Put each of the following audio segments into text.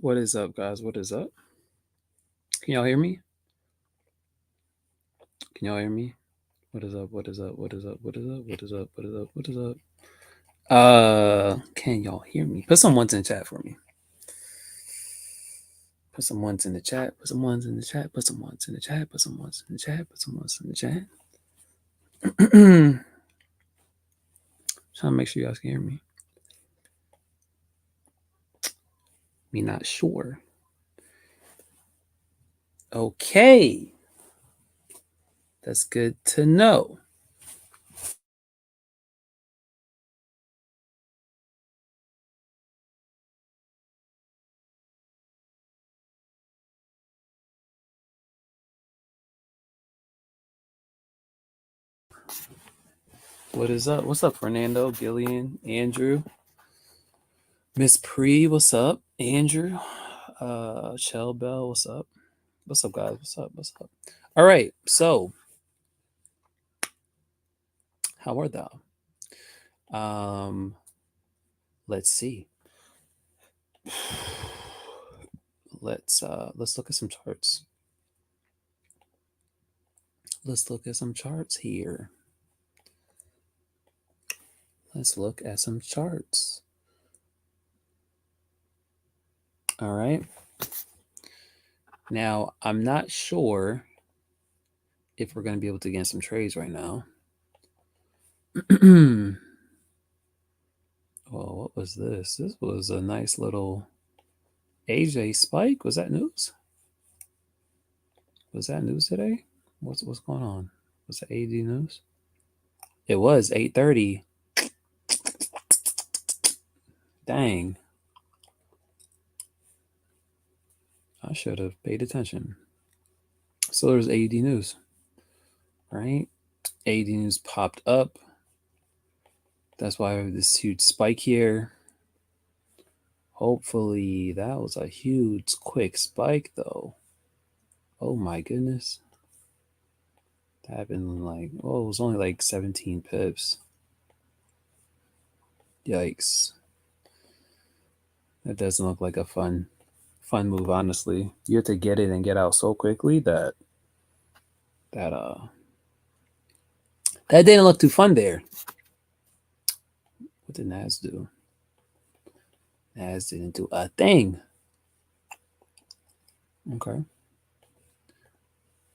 What is up, guys? What is up? Can y'all hear me? Can y'all hear me? What is up? What is up? What is up? What is up? What is up? What is up? What is up? Can y'all hear me? Put some ones in the chat for me. Put some ones in the chat. Put some ones in the chat. Put some ones in the chat. Put some ones in the chat. Put some ones in the chat. Trying to make sure you guys can hear me. Me not sure. Okay. That's good to know. What is up? What's up, Fernando, Gillian, Andrew, Miss Pre? What's up, Andrew? Shell Bell, what's up? What's up, guys? What's up? What's up? All right, so how are thou? Let's see. Let's look at some charts. Let's look at some charts here. Let's look at some charts. All right. Now, I'm not sure if we're going to be able to get some trades right now. Well, what was this? This was a nice little AJ spike. Was that news? Was that news today? What's going on? Was that AD news? It was 8:30. Dang. I should have paid attention. So there's AD news, right? AD news popped up. That's why I have this huge spike here. Hopefully that was a huge quick spike though. Oh my goodness. That happened like, oh, it was only like 17 pips. Yikes. That doesn't look like a fun move, honestly. You have to get it and get out so quickly that didn't look too fun there. What did Nas do? Nas didn't do a thing. Okay.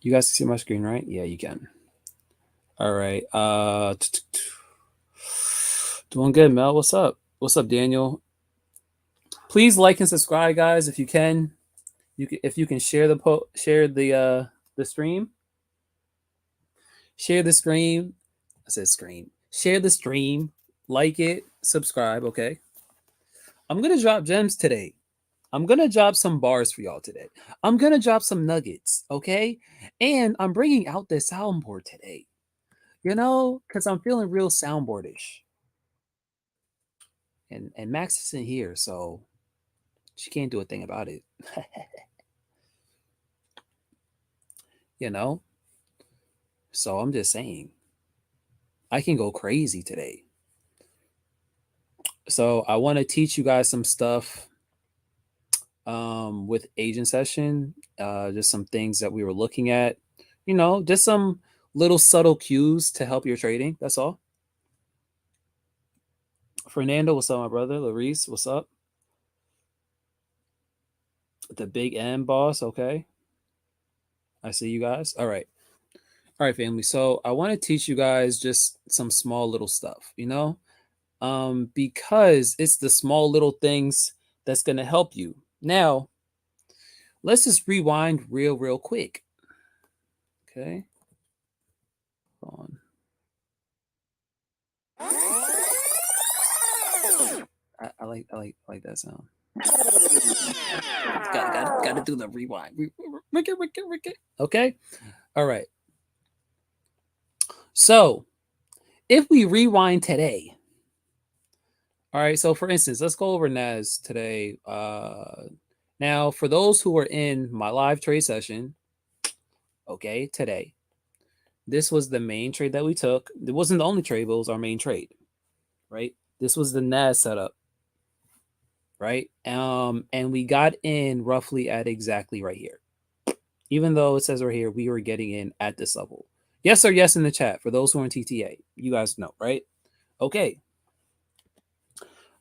You guys can see my screen, right? Yeah, you can. All right. Doing good, Mel. What's up? What's up, Daniel? Please like and subscribe, guys, if you can. If you can share the stream. Share the stream. I said screen. Share the stream. Like it. Subscribe. Okay. I'm gonna drop gems today. I'm gonna drop some bars for y'all today. I'm gonna drop some nuggets. Okay. And I'm bringing out the soundboard today. You know, because I'm feeling real soundboardish. And Max isn't here, so she can't do a thing about it. You know? So I'm just saying, I can go crazy today. So I want to teach you guys some stuff with agent session, just some things that we were looking at, you know, just some little subtle cues to help your trading. That's all. Fernando, what's up, my brother? Larice, what's up? The big M boss, okay. I see you guys. All right. All right, family. So I want to teach you guys just some small little stuff, you know, because it's the small little things that's going to help you. Now, let's just rewind real quick. Okay. Hold on. I like that sound. Got to do the rewind. Rick. Okay. All right. So if we rewind today, all right. So for instance, let's go over Nas today. Now for those who are in my live trade session, okay, today, this was the main trade that we took. It wasn't the only trade, but it was our main trade, right? This was the Nas setup. right? And we got in roughly at exactly right here. Even though it says right here, we were getting in at this level. Yes or yes in the chat for those who are in TTA. You guys know, right? Okay.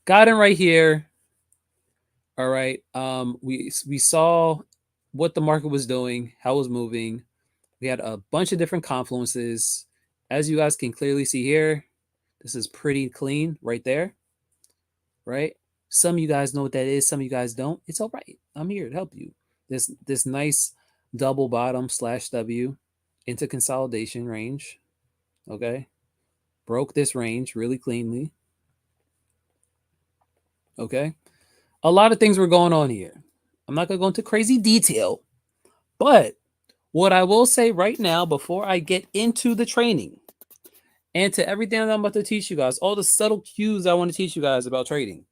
Got in right here. All right. We saw what the market was doing, how it was moving. We had a bunch of different confluences. As you guys can clearly see here, this is pretty clean right there, right? Some of you guys know what that is. Some of you guys don't. It's all right. I'm here to help you. This nice double bottom slash W into consolidation range. Okay. Broke this range really cleanly. Okay. A lot of things were going on here. I'm not going to go into crazy detail, but what I will say right now before I get into the training and to everything that I'm about to teach you guys, all the subtle cues I want to teach you guys about trading.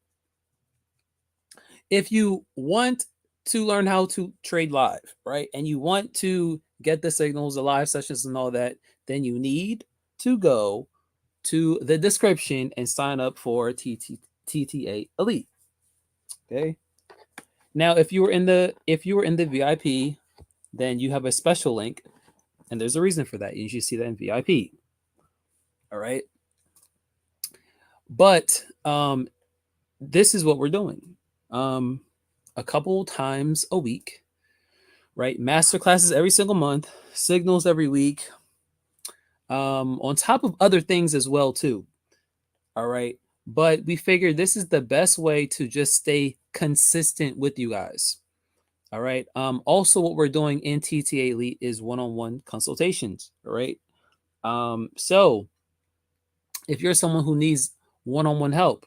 If you want to learn how to trade live, right, and you want to get the signals, the live sessions, and all that, then you need to go to the description and sign up for TTA Elite. Okay. Now, if you were in the VIP, then you have a special link, and there's a reason for that. You should see that in VIP. All right. But this is what we're doing. A couple times a week, right? Master classes every single month, signals every week, on top of other things as well too. All right. But we figured this is the best way to just stay consistent with you guys. All right. Also, what we're doing in TTA Elite is one-on-one consultations. All right. So if you're someone who needs one-on-one help,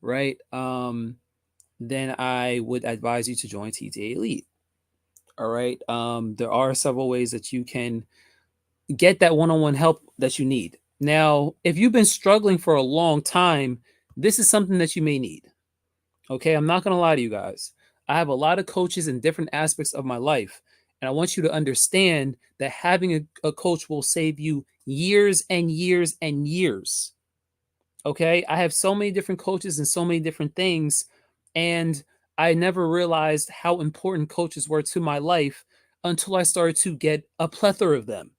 right, then I would advise you to join TTA Elite. All right. There are several ways that you can get that one-on-one help that you need. Now, if you've been struggling for a long time, this is something that you may need. Okay, I'm not going to lie to you guys. I have a lot of coaches in different aspects of my life, and I want you to understand that having a coach will save you years and years and years. Okay, I have so many different coaches and so many different things, and I never realized how important coaches were to my life until I started to get a plethora of them.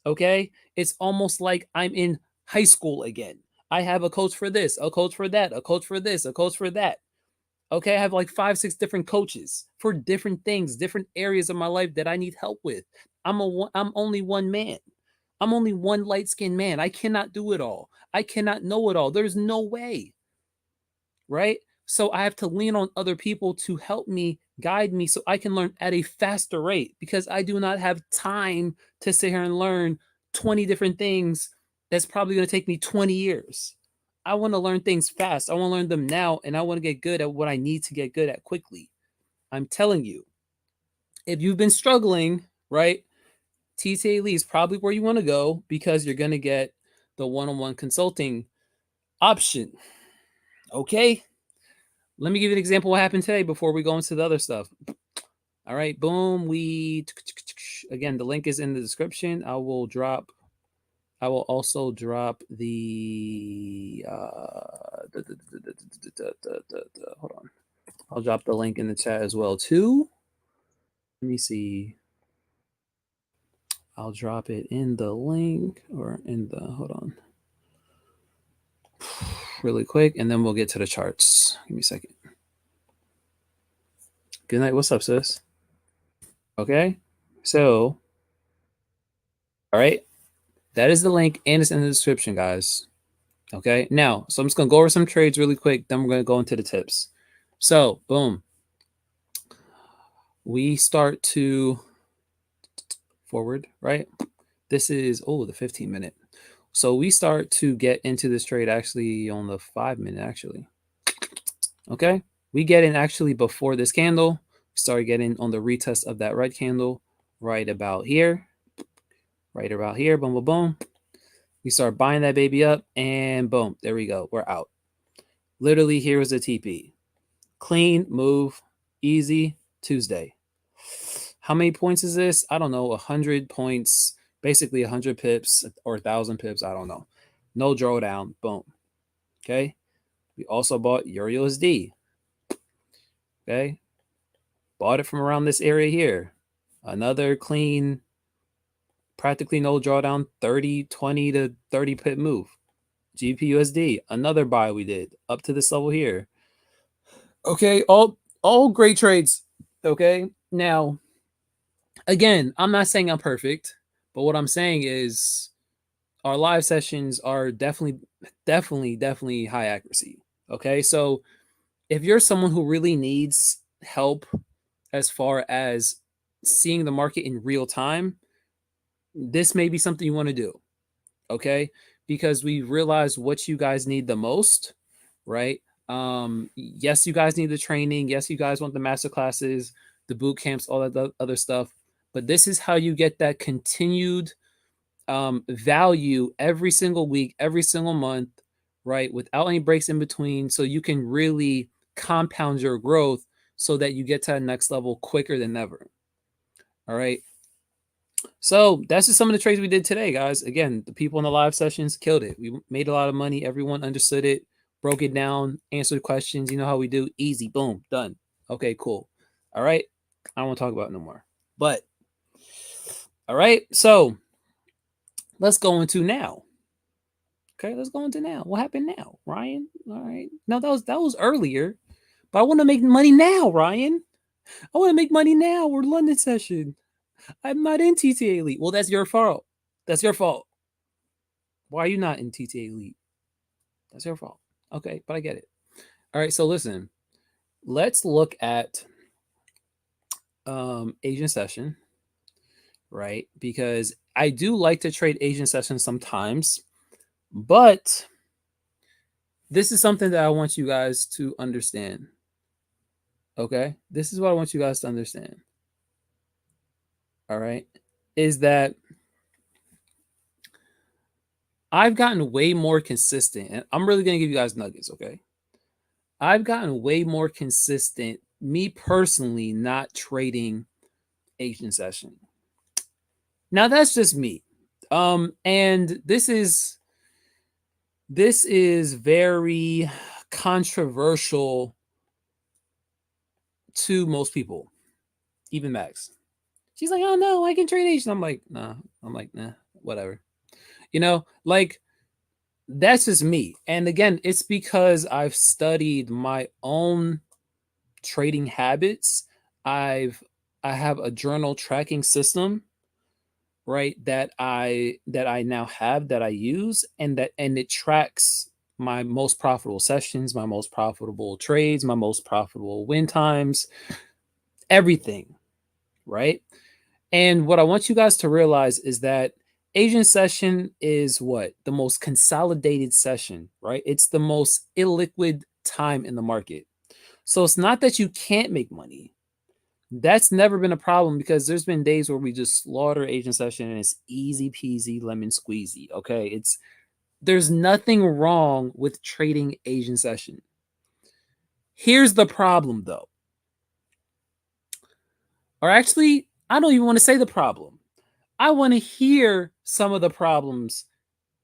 Okay, it's almost like I'm in high school again. I have a coach for this, a coach for that, a coach for this, a coach for that. Okay, I have like 5, 6 different coaches for different things, different areas of my life that I need help with. I'm only one man. I'm only one light-skinned man. I cannot do it all. I cannot know it all. There's no way, right? So I have to lean on other people to help me, guide me so I can learn at a faster rate because I do not have time to sit here and learn 20 different things that's probably going to take me 20 years. I want to learn things fast. I want to learn them now, and I want to get good at what I need to get good at quickly. I'm telling you, if you've been struggling, right, TTA Elite is probably where you want to go because you're going to get the one-on-one consulting option. Okay? Let me give you an example of what happened today before we go into the other stuff. All right, boom. Again, the link is in the description. I will also drop the hold on. I'll drop the link in the chat as well too. Let me see. I'll drop it in the link or in the hold on. Really quick, and then we'll get to the charts. Give me a second. Good night. What's up, sis? Okay. So, all right. That is the link, and it's in the description, guys. Okay. Now, so I'm just going to go over some trades really quick. Then we're going to go into the tips. So, boom. We start to forward, right? This is, the 15-minute. So we start to get into this trade actually on the 5-minute, actually. Okay. We get in actually before this candle. We start getting on the retest of that red candle right about here. Right about here. Boom, boom, boom. We start buying that baby up, and boom, there we go. We're out. Literally, here was the TP. Clean move, easy Tuesday. How many points is this? I don't know. 100 points, basically 100 pips or 1,000 pips. I don't know. No drawdown. Boom. Okay. We also bought EURUSD. Okay. Bought it from around this area here. Another clean, practically no drawdown, 30, 20 to 30 pip move. GPUSD, another buy we did up to this level here. Okay, all great trades. Okay. Now, again, I'm not saying I'm perfect, but what I'm saying is our live sessions are definitely high accuracy. Okay. So if you're someone who really needs help as far as seeing the market in real time, this may be something you want to do. Okay. Because we realized what you guys need the most, right? Yes, you guys need the training. Yes, you guys want the master classes, the boot camps, all that other stuff. But this is how you get that continued value every single week, every single month, right? Without any breaks in between. So you can really compound your growth so that you get to the next level quicker than ever. All right. So that's just some of the trades we did today, guys. Again, the people in the live sessions killed it. We made a lot of money. Everyone understood it, broke it down, answered questions. You know how we do. Easy, boom, done. Okay, cool. All right. I don't want to talk about it no more. But all right. So let's go into now. Okay, let's go into now. What happened now, Ryan? All right. No, that was earlier. But I want to make money now, Ryan. I want to make money now. We're London session. I'm not in TTA Elite. Well, that's your fault. That's your fault. Why are you not in TTA Elite? That's your fault. Okay, but I get it. All right, so listen. Let's look at Asian session, right? Because I do like to trade Asian session sometimes, but this is something that I want you guys to understand. Okay? This is what I want you guys to understand. All right? Is that I've gotten way more consistent, and I'm really going to give you guys nuggets, okay? I've gotten way more consistent, me personally, not trading Asian session. Now that's just me. And this is very controversial to most people, even Max. She's like, oh no, I can trade Asian. I'm like, nah. I'm like, nah, whatever. Like that's just me. And again, it's because I've studied my own trading habits. I have a journal tracking system, right, that I now have that I use, and it tracks my most profitable sessions, my most profitable trades, my most profitable win times, everything, right? And what I want you guys to realize is that Asian session is what? The most consolidated session, right? It's the most illiquid time in the market. So it's not that you can't make money. That's never been a problem because there's been days where we just slaughter Asian session and it's easy peasy lemon squeezy. Okay. There's nothing wrong with trading Asian session. Here's the problem though. Or actually, I don't even want to say the problem. I want to hear some of the problems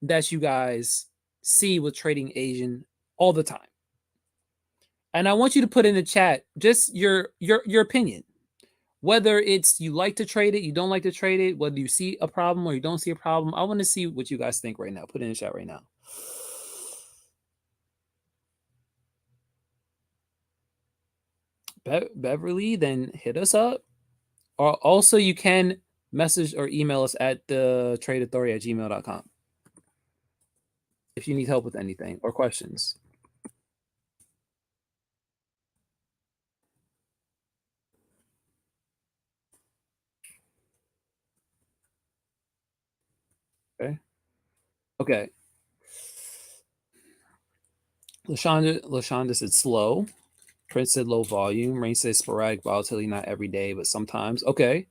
that you guys see with trading Asian all the time. And I want you to put in the chat just your opinion. Whether it's you like to trade it, you don't like to trade it, whether you see a problem or you don't see a problem. I want to see what you guys think right now. Put it in the chat right now. Beverly, then hit us up. Or also you can message or email us at the tradeauthority@gmail.com if you need help with anything or questions. Okay. Okay. LaShonda said slow. Prince said low volume. Rain said sporadic volatility, not every day, but sometimes. Okay.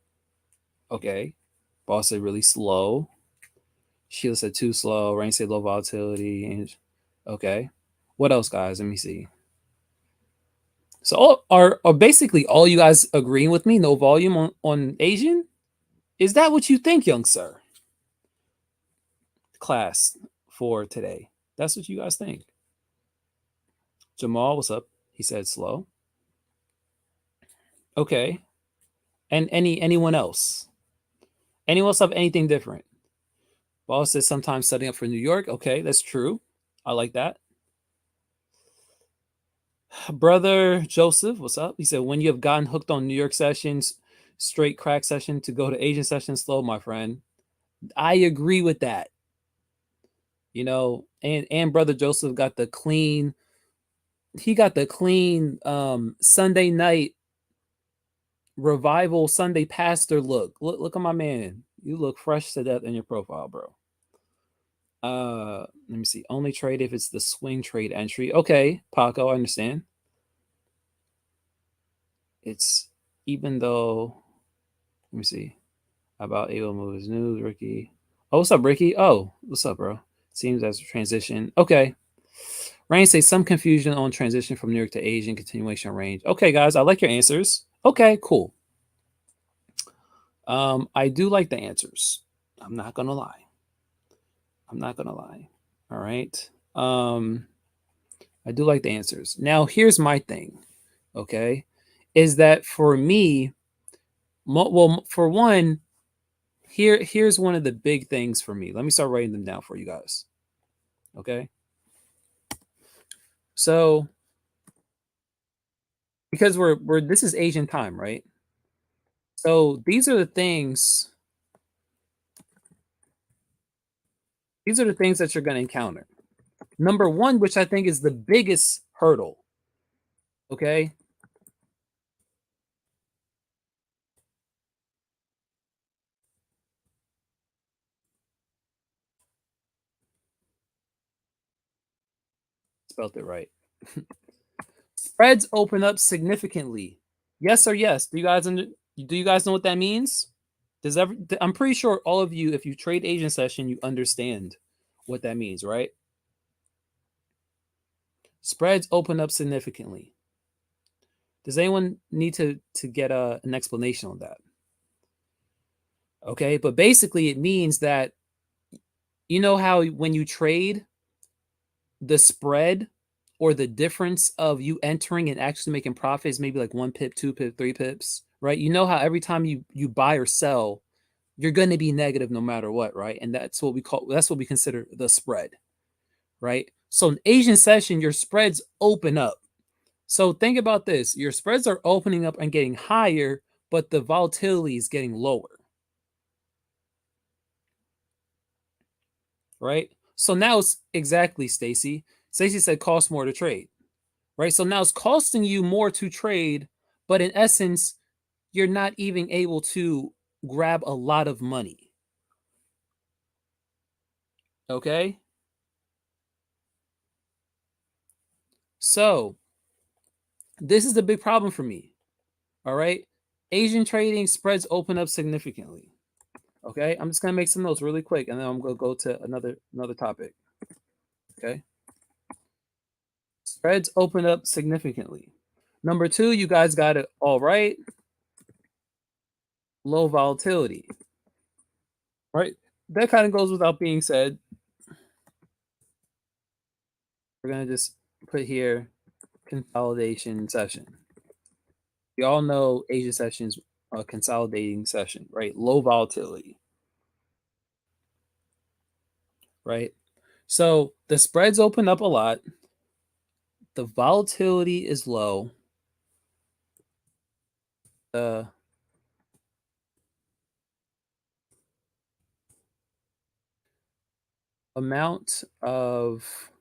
Okay. Boss said really slow. Sheila said too slow. Rain said low volatility. And okay. What else, guys? Let me see. So are basically all you guys agreeing with me? No volume on Asian? Is that what you think, young sir? Class for today. That's what you guys think. Jamal, what's up? He said slow. Okay. And anyone else? Anyone else have anything different? Boss says sometimes setting up for New York. Okay, that's true. I like that. Brother Joseph, what's up? He said, when you have gotten hooked on New York sessions, straight crack session to go to Asian session slow, my friend. I agree with that. And brother Joseph got the clean, he got the clean Sunday night revival Sunday pastor look. Look at my man. You look fresh to death in your profile, bro. Let me see. Only trade if it's the swing trade entry. Okay, Paco, I understand. It's even though let me see. About able moves news, Ricky. Oh, what's up, Ricky? Oh, what's up, bro? Seems as a transition. Okay. Rain says some confusion on transition from New York to Asian continuation range. Okay, guys, I like your answers. Okay, cool. I do like the answers. I'm not gonna lie. I'm not gonna lie. All right. I do like the answers. Now, here's my thing. Okay, is that for me? Well, for one, here's one of the big things for me. Let me start writing them down for you guys. Okay. So because we're this is Asian time, right? So these are the things that you're going to encounter. Number one, which I think is the biggest hurdle. Okay. Spelled it right. Spreads open up significantly. Yes or yes? Do you guys know what that means? I'm pretty sure all of you, if you trade Asian session, you understand what that means, right? Spreads open up significantly. Does anyone need to get an explanation on that? Okay, but basically it means that you know how when you trade, the spread or the difference of you entering and actually making profits, maybe like 1 pip, 2 pip, 3 pips, right? You know how every time you buy or sell, you're going to be negative no matter what, right? And that's what we consider the spread, right? So in Asian session, your spreads open up. So think about this: your spreads are opening up and getting higher, but the volatility is getting lower, right? So now it's exactly Stacy. Stacy said cost more to trade, right? So now it's costing you more to trade, but in essence, you're not even able to grab a lot of money. Okay. So this is the big problem for me. All right. Asian trading spreads open up significantly. Okay. I'm just gonna make some notes really quick and then I'm gonna go to another topic. Okay. Spreads open up significantly. Number two, you guys got it all right. Low volatility. Right. That kind of goes without being said. We're gonna just put here consolidation session. We all know Asian sessions a consolidating session, right? Low volatility, right? So the spreads open up a lot. The volatility is low. The amount of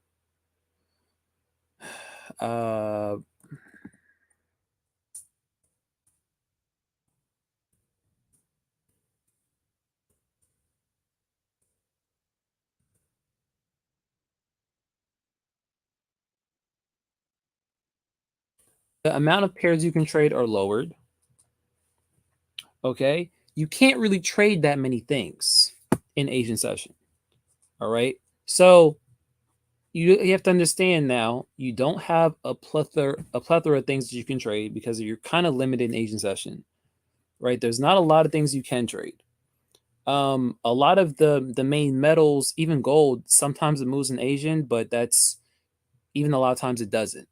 uh, the amount of pairs you can trade are lowered. Okay, you can't really trade that many things in Asian session. All right, so you have to understand now you don't have a plethora of things that you can trade because you're kind of limited in Asian session, right? There's not a lot of things you can trade. A lot of the main metals, even gold, sometimes it moves in Asian, but that's even a lot of times it doesn't,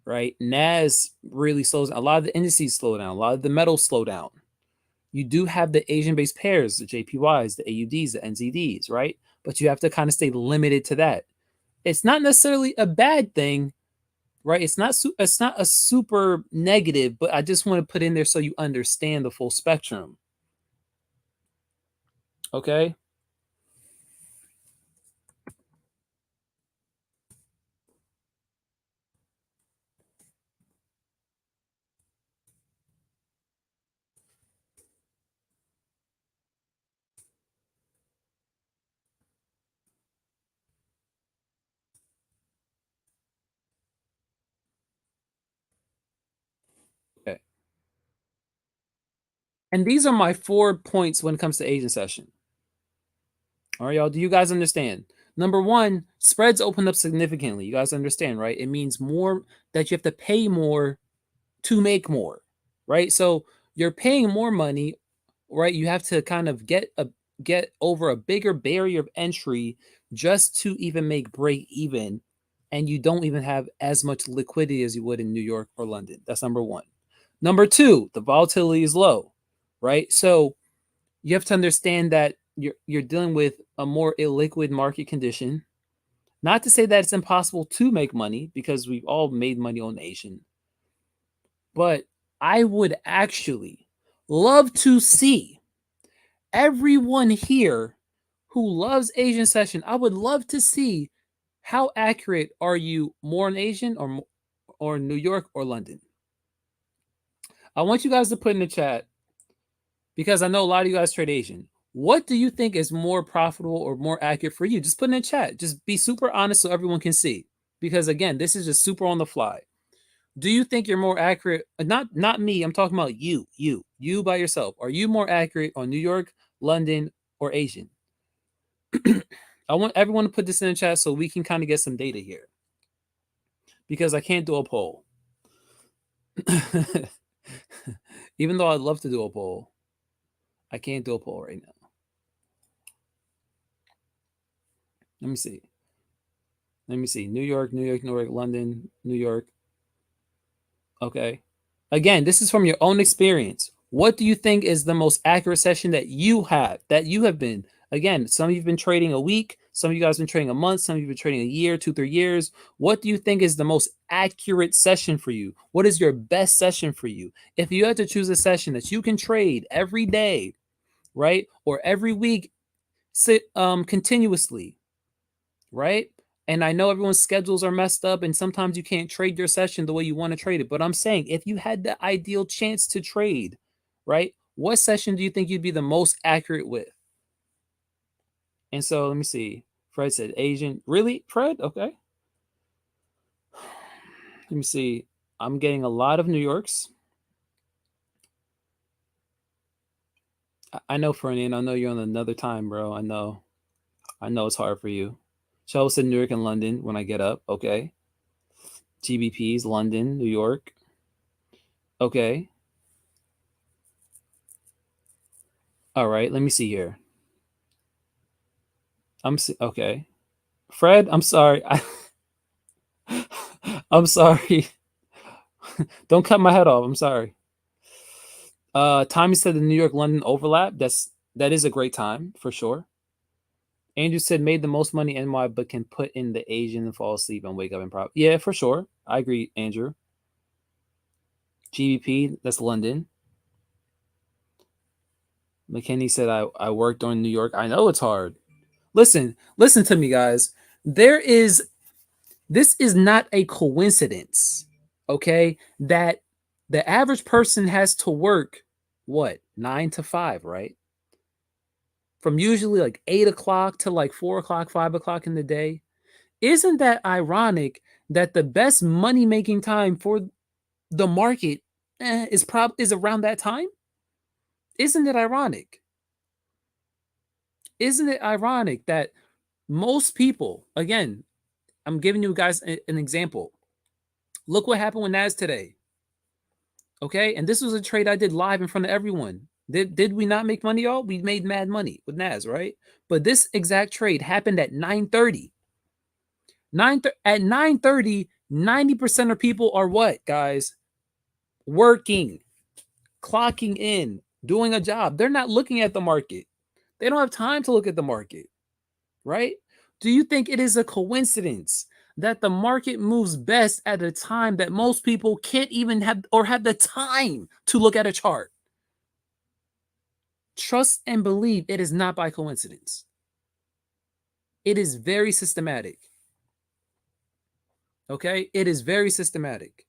right? NAS really slows down. A lot of the indices slow down. A lot of the metals slow down. You do have the Asian-based pairs, the JPYs, the AUDs, the NZDs, right? But you have to kind of stay limited to that. It's not necessarily a bad thing, right? It's not a super negative, but I just want to put in there so you understand the full spectrum. Okay? Okay. And these are my 4 points when it comes to Asian session. All right, y'all. Do you guys understand? Number one, spreads open up significantly. You guys understand, right? It means more that you have to pay more to make more, right? So you're paying more money, right? You have to kind of get over a bigger barrier of entry just to even make break even, and you don't even have as much liquidity as you would in New York or London. That's number one. Number two, the volatility is low, right? So you have to understand that you're dealing with a more illiquid market condition. Not to say that it's impossible to make money because we've all made money on Asian, but I would actually love to see everyone here who loves Asian session. I would love to see how accurate are you more in Asian or New York or London. I want you guys to put in the chat because I know a lot of you guys trade Asian. What do you think is more profitable or more accurate for you? Just put in the chat. Just be super honest so everyone can see. Because again, this is just super on the fly. Do you think you're more accurate? Not me. I'm talking about you by yourself. Are you more accurate on New York, London, or Asian? I want everyone to put this in the chat so we can kind of get some data here. Because I can't do a poll. Even though I'd love to do a poll, I can't do a poll right now. Let me see. Let me see. New York, New York, New York, London, New York. Okay. Again, this is from your own experience. What do you think is the most accurate session that you have been? Again, some of you've been trading a week, some of you guys have been trading a month, some of you have been trading a year, 2, 3 years. What do you think is the most accurate session for you? What is your best session for you? If you had to choose a session that you can trade every day, right? Or every week, continuously, right? And I know everyone's schedules are messed up and sometimes you can't trade your session the way you want to trade it. But I'm saying if you had the ideal chance to trade, right? What session do you think you'd be the most accurate with? And so let me see. Fred said Asian. Really, Fred? Okay. Let me see. I'm getting a lot of New Yorks. I know, Ferdinand. I know you're on another time, bro. I know. I know it's hard for you. Chelsea said New York and London when I get up. Okay. GBPs, London, New York. Okay. All right. Let me see here. Okay. Fred, I'm sorry. I'm sorry. Don't cut my head off. I'm sorry. Tommy said the New York London overlap. That is a great time for sure. Andrew said made the most money NY, but can put in the Asian and fall asleep and wake up in prop. Yeah, for sure. I agree, Andrew. GBP, that's London. McKinney said I worked on New York. I know it's hard. Listen to me, guys. This is not a coincidence, okay? That the average person has to work what 9 to 5, right? From usually like 8 o'clock to like 4 o'clock, 5 o'clock in the day. Isn't that ironic that the best money making time for the market is around that time? Isn't it ironic? Isn't it ironic that most people, again, I'm giving you guys an example. Look what happened with NAS today. Okay, and this was a trade I did live in front of everyone. Did we not make money, y'all? We made mad money with NAS, right? But this exact trade happened at 9:30. At 9:30, 90% of people are what, guys? Working, clocking in, doing a job. They're not looking at the market. They don't have time to look at the market, right? Do you think it is a coincidence that the market moves best at a time that most people can't even have or have the time to look at a chart? Trust and believe it is not by coincidence. It is very systematic. Okay? It is very systematic.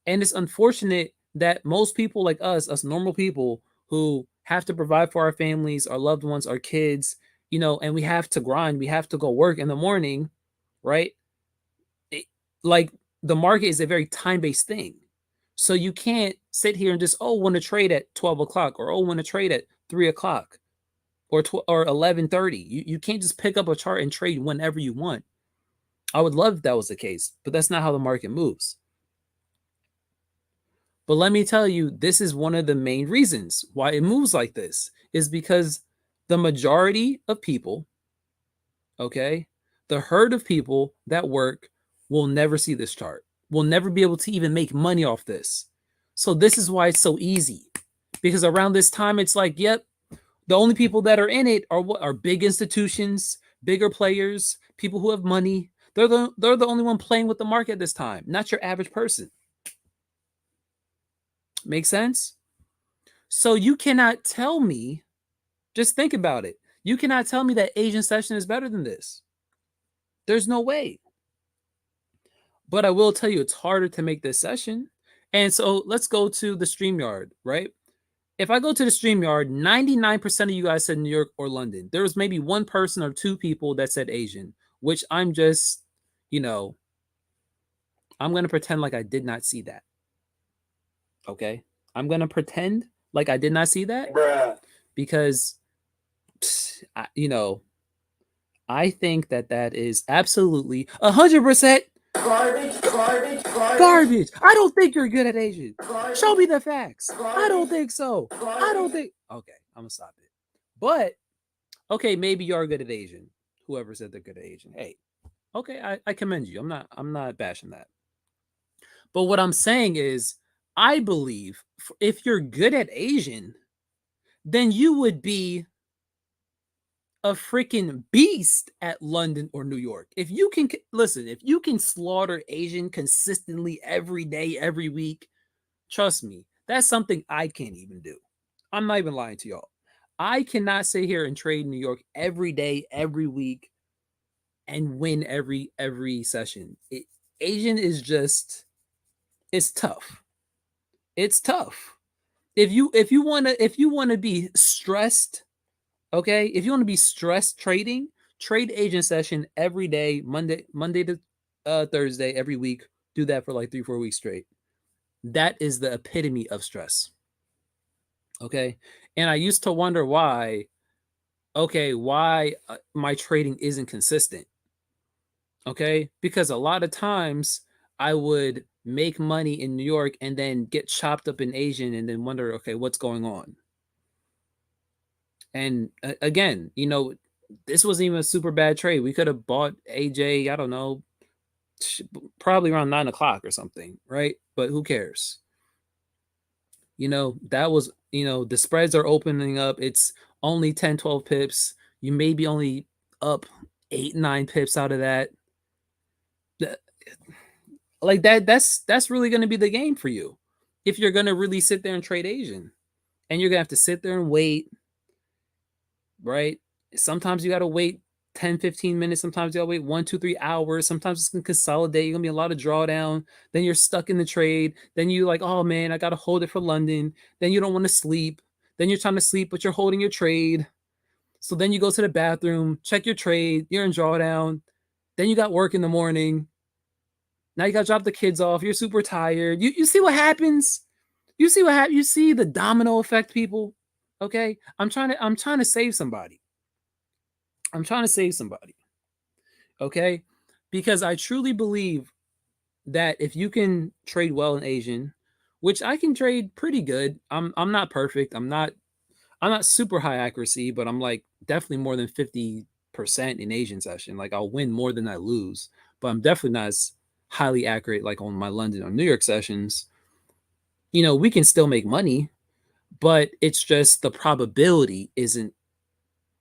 And it's unfortunate that most people like us normal people who have to provide for our families, our loved ones, our kids, and we have to grind, we have to go work in the morning, right? It, like the market is a very time-based thing. So you can't sit here and just, want to trade at 12 o'clock or, want to trade at 3 o'clock or 11:30. You can't just pick up a chart and trade whenever you want. I would love if that was the case, but that's not how the market moves. But let me tell you, this is one of the main reasons why it moves like this is because the majority of people, okay, the herd of people that work will never see this chart, will never be able to even make money off this. So this is why it's so easy, because around this time, it's like, yep, the only people that are in it are what are big institutions, bigger players, people who have money. They're the only one playing with the market this time, not your average person. Make sense? So you cannot tell me, just think about it. You cannot tell me that Asian session is better than this. There's no way. But I will tell you, it's harder to make this session. And so let's go to the StreamYard, right? If I go to the StreamYard, 99% of you guys said New York or London. There was maybe one person or two people that said Asian, which I'm just, I'm going to pretend like I did not see that. Okay? I'm going to pretend like I did not see that. Bruh. Because, I think that is absolutely 100% garbage. I don't think you're good at Asian. Show me the facts. I don't think so. I don't think. Okay, I'm gonna stop it. But okay, maybe you are good at Asian. Whoever said they're good at Asian. Hey, okay, I commend you. I'm not bashing that. But what I'm saying is, I believe if you're good at Asian, then you would be a freaking beast at London or New York. If you can listen, if you can slaughter Asian consistently every day, every week, trust me, that's something I can't even do. I'm not even lying to y'all. I cannot sit here and trade New York every day, every week, and win every session. Asian is just, it's tough. It's tough. If you wanna be stressed, okay, if you want to be stressed trading, trade Asian session every day, Monday to Thursday, every week. Do that for like 3-4 weeks straight. That is the epitome of stress. Okay, and I used to wonder why. Okay, why my trading isn't consistent. Okay, because a lot of times I would make money in New York and then get chopped up in Asian and then wonder, okay, what's going on? And again, this wasn't even a super bad trade. We could have bought AJ, I don't know, probably around 9 o'clock or something, right? But who cares? That was, the spreads are opening up. It's only 10, 12 pips. You may be only up 8, 9 pips out of that. Like that's really going to be the game for you if you're going to really sit there and trade Asian. And you're going to have to sit there and wait, right? Sometimes you got to wait 10, 15 minutes. Sometimes you got to wait 1, 2, 3 hours. Sometimes it's going to consolidate. You're going to be a lot of drawdown. Then you're stuck in the trade. Then you like, oh man, I got to hold it for London. Then you don't want to sleep. Then you're trying to sleep, but you're holding your trade. So then you go to the bathroom, check your trade. You're in drawdown. Then you got work in the morning. Now you got to drop the kids off. You're super tired. You see what happens? You see what happens? You see the domino effect, people? Okay? I'm trying to save somebody. I'm trying to save somebody. Okay? Because I truly believe that if you can trade well in Asian, which I can trade pretty good. I'm not perfect. I'm not super high accuracy, but I'm like definitely more than 50% in Asian session. Like I'll win more than I lose, but I'm definitely not highly accurate, like on my London or New York sessions, we can still make money, but it's just the probability isn't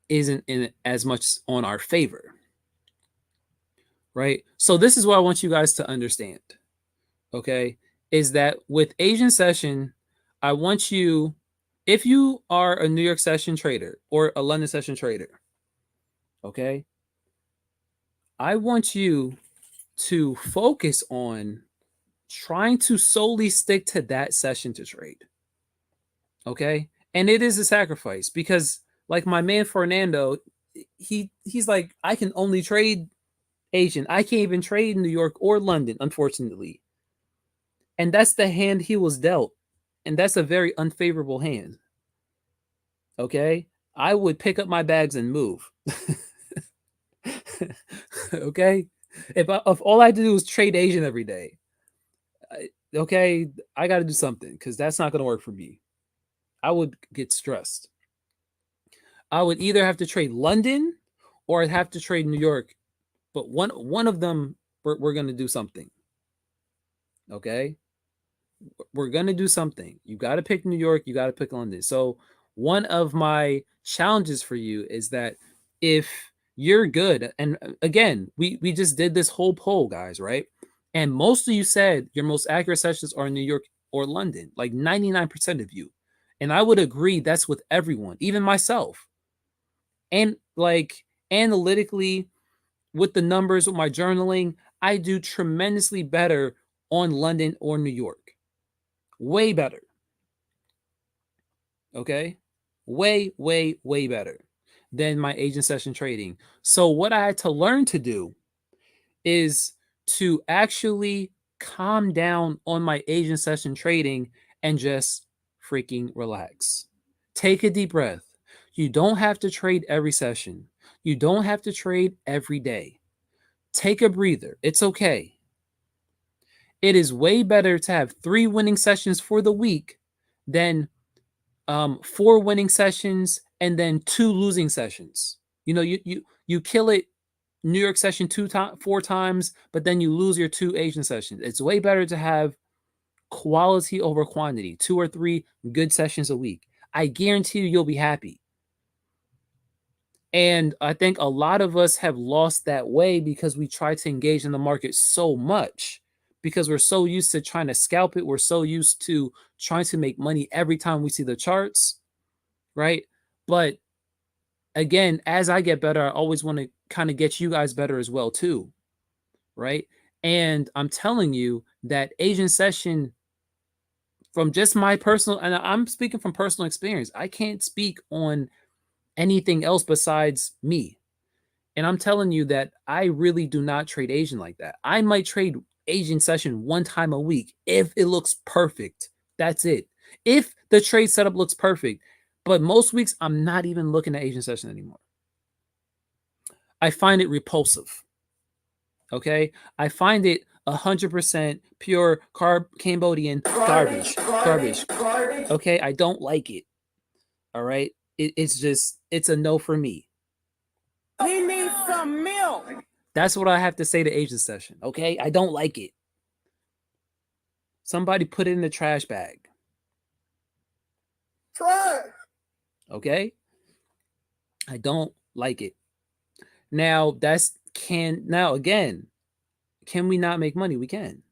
in as much on our favor, right? So this is what I want you guys to understand, okay? Is that with Asian session, I want you, if you are a New York session trader or a London session trader, okay, I want you to focus on trying to solely stick to that session to trade. Okay. And it is a sacrifice because, like my man Fernando, he's like, I can only trade Asian. I can't even trade New York or London, unfortunately. And that's the hand he was dealt. And that's a very unfavorable hand. Okay. I would pick up my bags and move. Okay. If all I do is trade Asian every day, okay, I got to do something because that's not going to work for me. I would get stressed. I would either have to trade London or I'd have to trade New York, but one of them we're going to do something. Okay, we're going to do something. You got to pick New York. You got to pick London. So one of my challenges for you is that if you're good, and again, we just did this whole poll, guys, right? And most of you said your most accurate sessions are New York or London, like 99% of you. And I would agree that's with everyone, even myself. And like analytically, with the numbers, with my journaling, I do tremendously better on London or New York. Way better. Okay. Way, way, way better than my agent session trading. So, what I had to learn to do is to actually calm down on my agent session trading and just freaking relax. Take a deep breath. You don't have to trade every session, you don't have to trade every day. Take a breather. It's okay. It is way better to have 3 winning sessions for the week than 4 winning sessions and then 2 losing sessions. You kill it New York session 4 times, but then you lose your 2 Asian sessions. It's way better to have quality over quantity, 2 or 3 good sessions a week. I guarantee you'll be happy. And I think a lot of us have lost that way because we try to engage in the market so much because we're so used to trying to scalp it. We're so used to trying to make money every time we see the charts, right? But again, as I get better, I always want to kind of get you guys better as well too, right? And I'm telling you that Asian session, from just my personal, and I'm speaking from personal experience, I can't speak on anything else besides me. And I'm telling you that I really do not trade Asian like that. I might trade Asian session 1 time a week if it looks perfect. That's it. If the trade setup looks perfect. But most weeks, I'm not even looking at Asian session anymore. I find it repulsive. Okay? I find it 100% pure Cambodian garbage. Garbage. Okay? I don't like it. All right? It's a no for me. He needs some milk. That's what I have to say to Asian session. Okay? I don't like it. Somebody put it in the trash bag. Trash. Okay? I don't like it. Now, again, can we not make money? We can.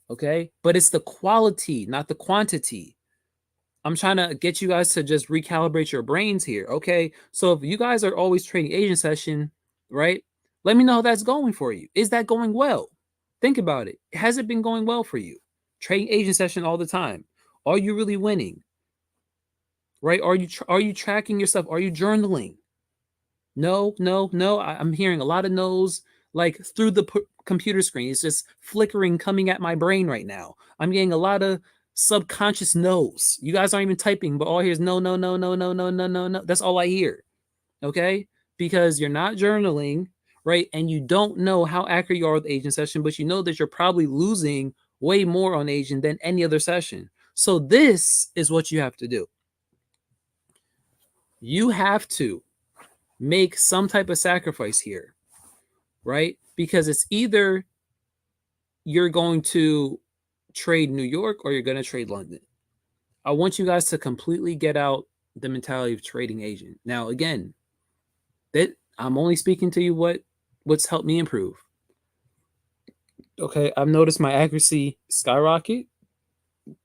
Okay? But it's the quality, not the quantity. I'm trying to get you guys to just recalibrate your brains here. Okay? So if you guys are always trading Asian session, right? Let me know how that's going for you. Is that going well? Think about it. Has it been going well for you? Trading Asian session all the time. Are you really winning? Right? Are you tracking yourself? Are you journaling? No, no, no. I'm hearing a lot of no's like through the computer screen. It's just flickering coming at my brain right now. I'm getting a lot of subconscious no's. You guys aren't even typing, but all I hear is no, no, no, no, no, no, no, no, no. That's all I hear. Okay? Because you're not journaling, right? And you don't know how accurate you are with Asian session, but you know that you're probably losing way more on Asian than any other session. So this is what you have to do. You have to make some type of sacrifice here, right? Because it's either you're going to trade New York or you're going to trade London. I want you guys to completely get out the mentality of trading Asian. Now, again, that I'm only speaking to you what's helped me improve. Okay, I've noticed my accuracy skyrocket,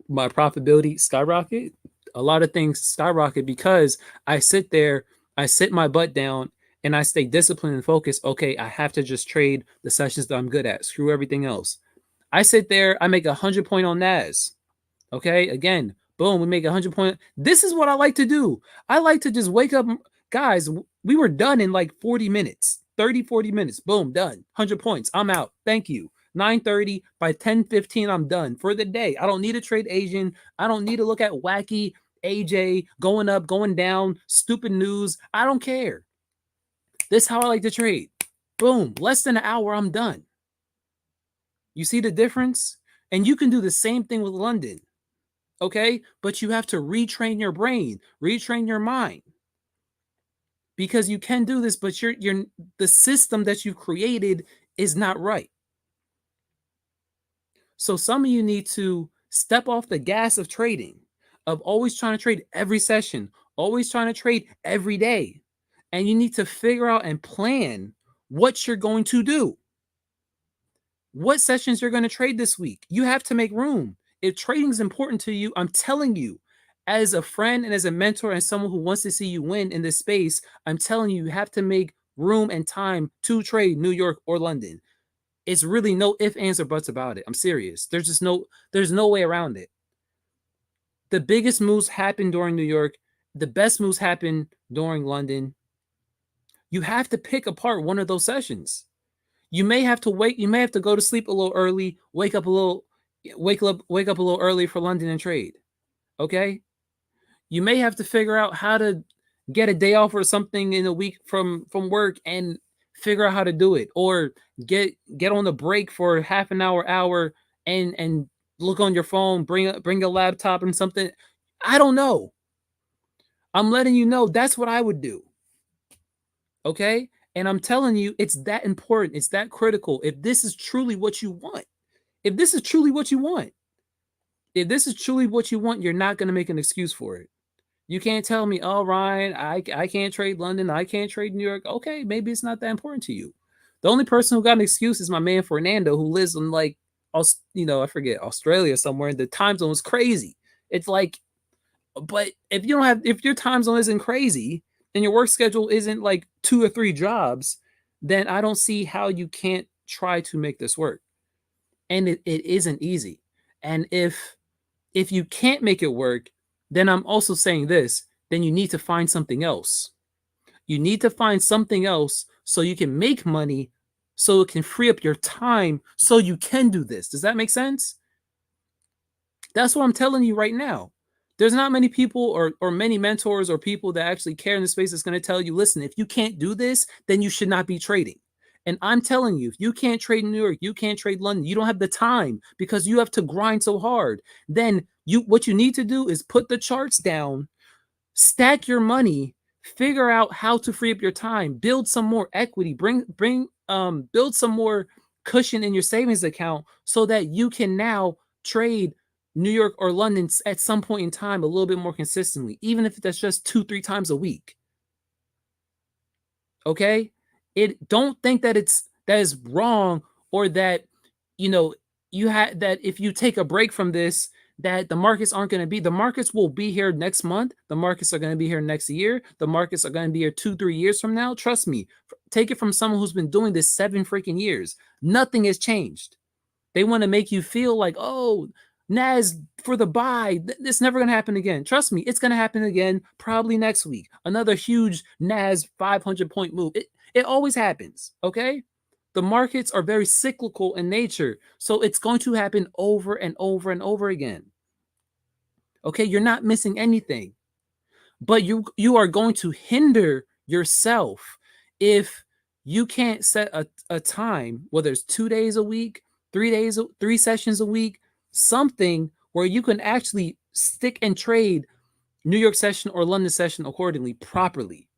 my profitability skyrocket, a lot of things skyrocket because I sit there, I sit my butt down, and I stay disciplined and focused. Okay, I have to just trade the sessions that I'm good at. Screw everything else. I sit there, I make 100 point on NAS. Okay, again, boom, we make 100 point. This is what I like to do. I like to just wake up, guys. We were done in like 40 minutes, 30, 40 minutes. Boom, done. 100 points. I'm out. Thank you. 9:30 by 10:15, I'm done for the day. I don't need to trade Asian. I don't need to look at wacky AJ going up, going down, stupid news. I don't care. This is how I like to trade. Boom, less than an hour, I'm done. You see the difference? And you can do the same thing with London. Okay, but you have to retrain your brain, retrain your mind, because you can do this, but you're the system that you created is not right. So some of you need to step off the gas of trading, of always trying to trade every session, always trying to trade every day, and you need to figure out and plan what you're going to do, what sessions you're going to trade this week. You have to make room. If trading is important to you, I'm telling you, as a friend and as a mentor and someone who wants to see you win in this space, I'm telling you, you have to make room and time to trade New York or London. It's really no ifs, ands, or buts about it. I'm serious. There's no way around it. The biggest moves happen during New York. The best moves happen during London. You have to pick apart one of those sessions. You may have to wait. You may have to go to sleep a little early, wake up a little early for London and trade. Okay? You may have to figure out how to get a day off or something in a week from work and figure out how to do it, or get on the break for half an hour and look on your phone, bring a laptop and something. I don't know. I'm letting you know that's what I would do. Okay? And I'm telling you, it's that important. It's that critical. If this is truly what you want, if this is truly what you want, if this is truly what you want, you're not going to make an excuse for it. You can't tell me, oh, Ryan, I can't trade London. I can't trade New York. Okay, maybe it's not that important to you. The only person who got an excuse is my man Fernando, who lives in like, I forget, Australia somewhere. And the time zone is crazy. It's like, but if your time zone isn't crazy and your work schedule isn't like 2 or 3 jobs, then I don't see how you can't try to make this work. And it isn't easy. And if you can't make it work, then I'm also saying this, then you need to find something else. You need to find something else so you can make money, so it can free up your time so you can do this. Does that make sense? That's what I'm telling you right now. There's not many people or many mentors or people that actually care in the space that's going to tell you, listen, if you can't do this, then you should not be trading. And I'm telling you, if you can't trade in New York, you can't trade London, you don't have the time because you have to grind so hard. Then what you need to do is put the charts down, stack your money, figure out how to free up your time, build some more equity, build some more cushion in your savings account so that you can now trade New York or London at some point in time a little bit more consistently, even if that's just 2-3 times a week. Okay? Don't think that that is wrong, or that you had that if you take a break from this, that the markets aren't going to be. The markets will be here next month. The markets are going to be here next year. The markets are going to be here 2-3 years from now. Trust me. Take it from someone who's been doing this 7 freaking years. Nothing has changed. They want to make you feel like, oh, Nas for the buy. It's never going to happen again. Trust me, it's going to happen again probably next week. Another huge Nas 500-point move. It always happens, okay? The markets are very cyclical in nature, so it's going to happen over and over and over again. Okay, you're not missing anything. But you are going to hinder yourself if you can't set a time, whether it's 2 days a week, 3 sessions a week, something where you can actually stick and trade New York session or London session accordingly, properly.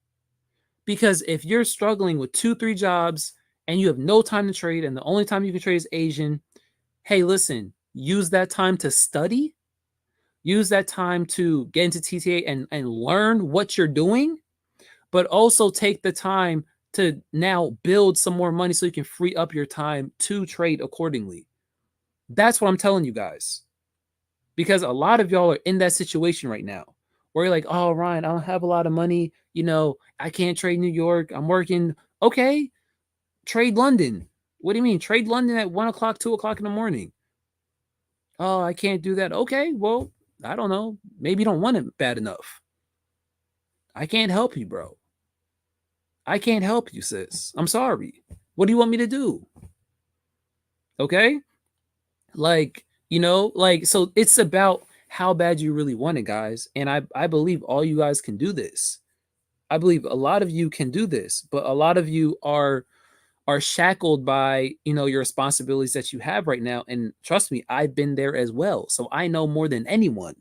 Because if you're struggling with 2-3 jobs and you have no time to trade, and the only time you can trade is Asian, Hey, listen, use that time to study, use that time to get into TTA and learn what you're doing, but also take the time to now build some more money so you can free up your time to trade accordingly. That's what I'm telling you guys. Because a lot of y'all are in that situation right now where you're like, oh, Ryan, I don't have a lot of money. You know, I can't trade New York. I'm working. Okay, trade London. What do you mean? Trade London at 1 o'clock, 2 o'clock in the morning. Oh, I can't do that. Okay, well, I don't know. Maybe you don't want it bad enough. I can't help you, bro. I can't help you, sis. I'm sorry. What do you want me to do? Okay? So it's about how bad you really want it, guys. And I believe all you guys can do this. I believe a lot of you can do this, but a lot of you are shackled by, your responsibilities that you have right now. And trust me, I've been there as well. So I know more than anyone,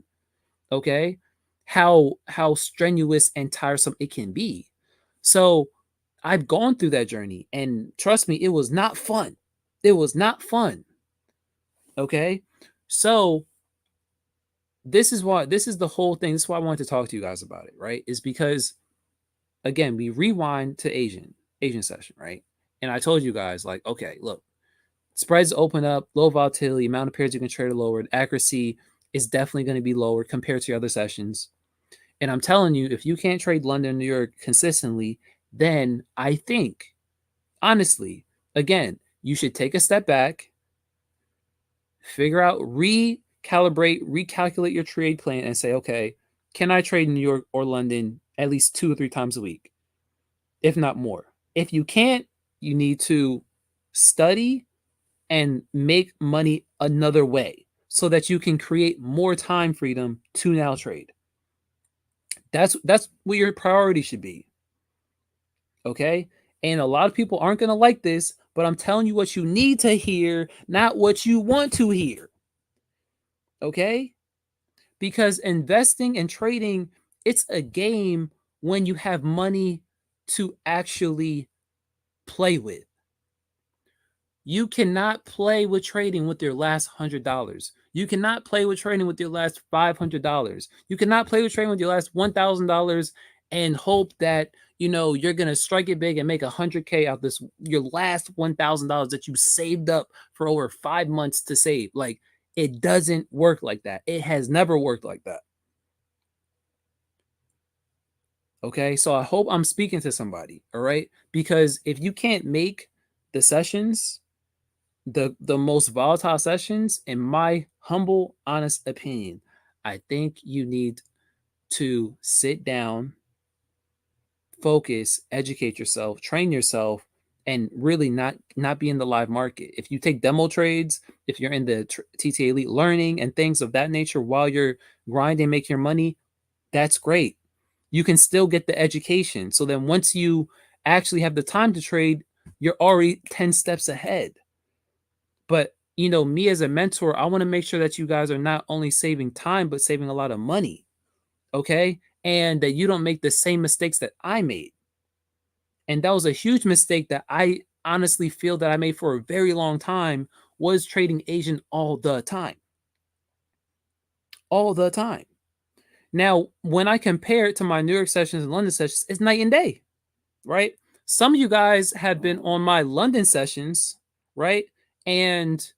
okay? How strenuous and tiresome it can be. So I've gone through that journey, and trust me, it was not fun. It was not fun. Okay? So this is the whole thing. This is why I wanted to talk to you guys about it, right? Is because again, we rewind to Asian session, right? And I told you guys, like, okay, look, spreads open up, low volatility, amount of pairs you can trade are lowered, accuracy is definitely going to be lower compared to your other sessions. And I'm telling you, if you can't trade London and New York consistently, then I think, honestly, again, you should take a step back, figure out, recalculate your trade plan, and say, okay, can I trade New York or London at least 2 or 3 times a week, if not more? If you can't, you need to study and make money another way so that you can create more time freedom to now trade. That's what your priority should be. Okay? And a lot of people aren't going to like this, but I'm telling you what you need to hear, not what you want to hear. Okay? Because investing and trading, it's a game when you have money to actually play with. You cannot play with trading with your last $100. You cannot play with trading with your last $500. You cannot play with trading with your last $1,000 and hope that you're gonna strike it big and make 100K out this your last $1,000 that you saved up for over 5 months to save. Like, it doesn't work like that. It has never worked like that. Okay, so I hope I'm speaking to somebody. All right, because if you can't make the sessions, the most volatile sessions, in my humble honest opinion, I think you need to sit down, focus, educate yourself, train yourself, and really not be in the live market. If you take demo trades, if you're in the TTA Elite learning and things of that nature while you're grinding, make your money, that's great. You can still get the education, so then once you actually have the time to trade, you're already 10 steps ahead. But me as a mentor, I want to make sure that you guys are not only saving time, but saving a lot of money. Okay. And that you don't make the same mistakes that I made. And that was a huge mistake that I honestly feel that I made for a very long time, was trading Asian all the time. All the time. Now, when I compare it to my New York sessions and London sessions, it's night and day, right? Some of you guys have been on my London sessions, right? And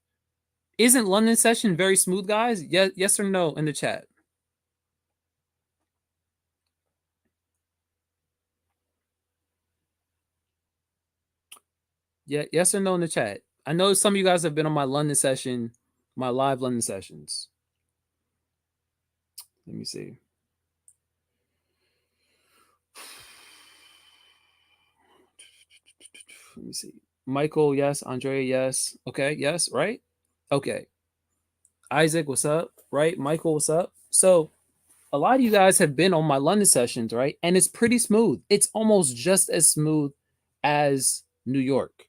isn't London session very smooth, guys? Yes or no in the chat? Yeah, yes or no in the chat. I know some of you guys have been on my London session, my live London sessions. Let me see. Let me see. Michael, yes. Andrea, yes. Okay, yes, right? Okay. Isaac, what's up? Right? Michael, what's up? So a lot of you guys have been on my London sessions, right? And it's pretty smooth. It's almost just as smooth as New York.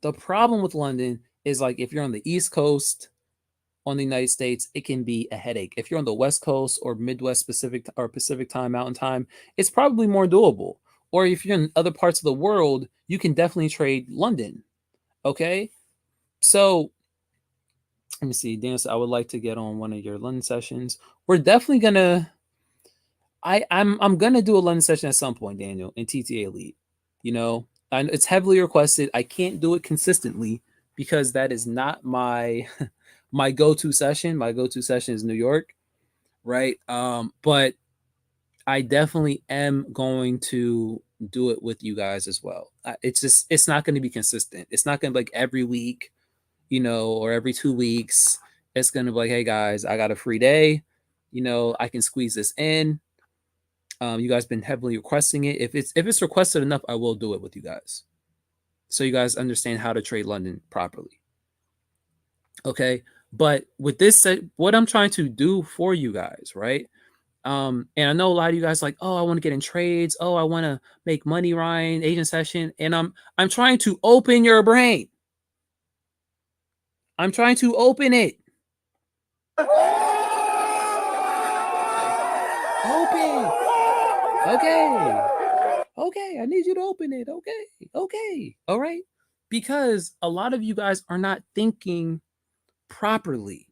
The problem with London is, like, if you're on the East Coast on the United States, it can be a headache. If you're on the West Coast or Midwest Pacific time, Mountain time, it's probably more doable. Or if you're in other parts of the world, you can definitely trade London. Okay. So Let me see, Dan said, I would like to get on one of your London sessions. We're definitely gonna. I'm gonna do a London session at some point, Daniel, in TTA Elite. You know, and it's heavily requested. I can't do it consistently because that is not my my go-to session. My go-to session is New York, right? But I definitely am going to do it with you guys as well. It's just it's not going to be consistent. It's not going to be like every week, you know, or every 2 weeks. It's going to be like, hey guys, I got a free day. You know, I can squeeze this in. You guys been heavily requesting it. If it's requested enough, I will do it with you guys, so you guys understand how to trade London properly. Okay, but with this, what I'm trying to do for you guys, right? And I know a lot of you guys like, oh, I want to get in trades. Oh, I want to make money, Ryan, agent session. And I'm trying to open your brain. I'm trying to open it. Open. Okay. Okay. I need you to open it. Okay. Okay. All right. Because a lot of you guys are not thinking properly.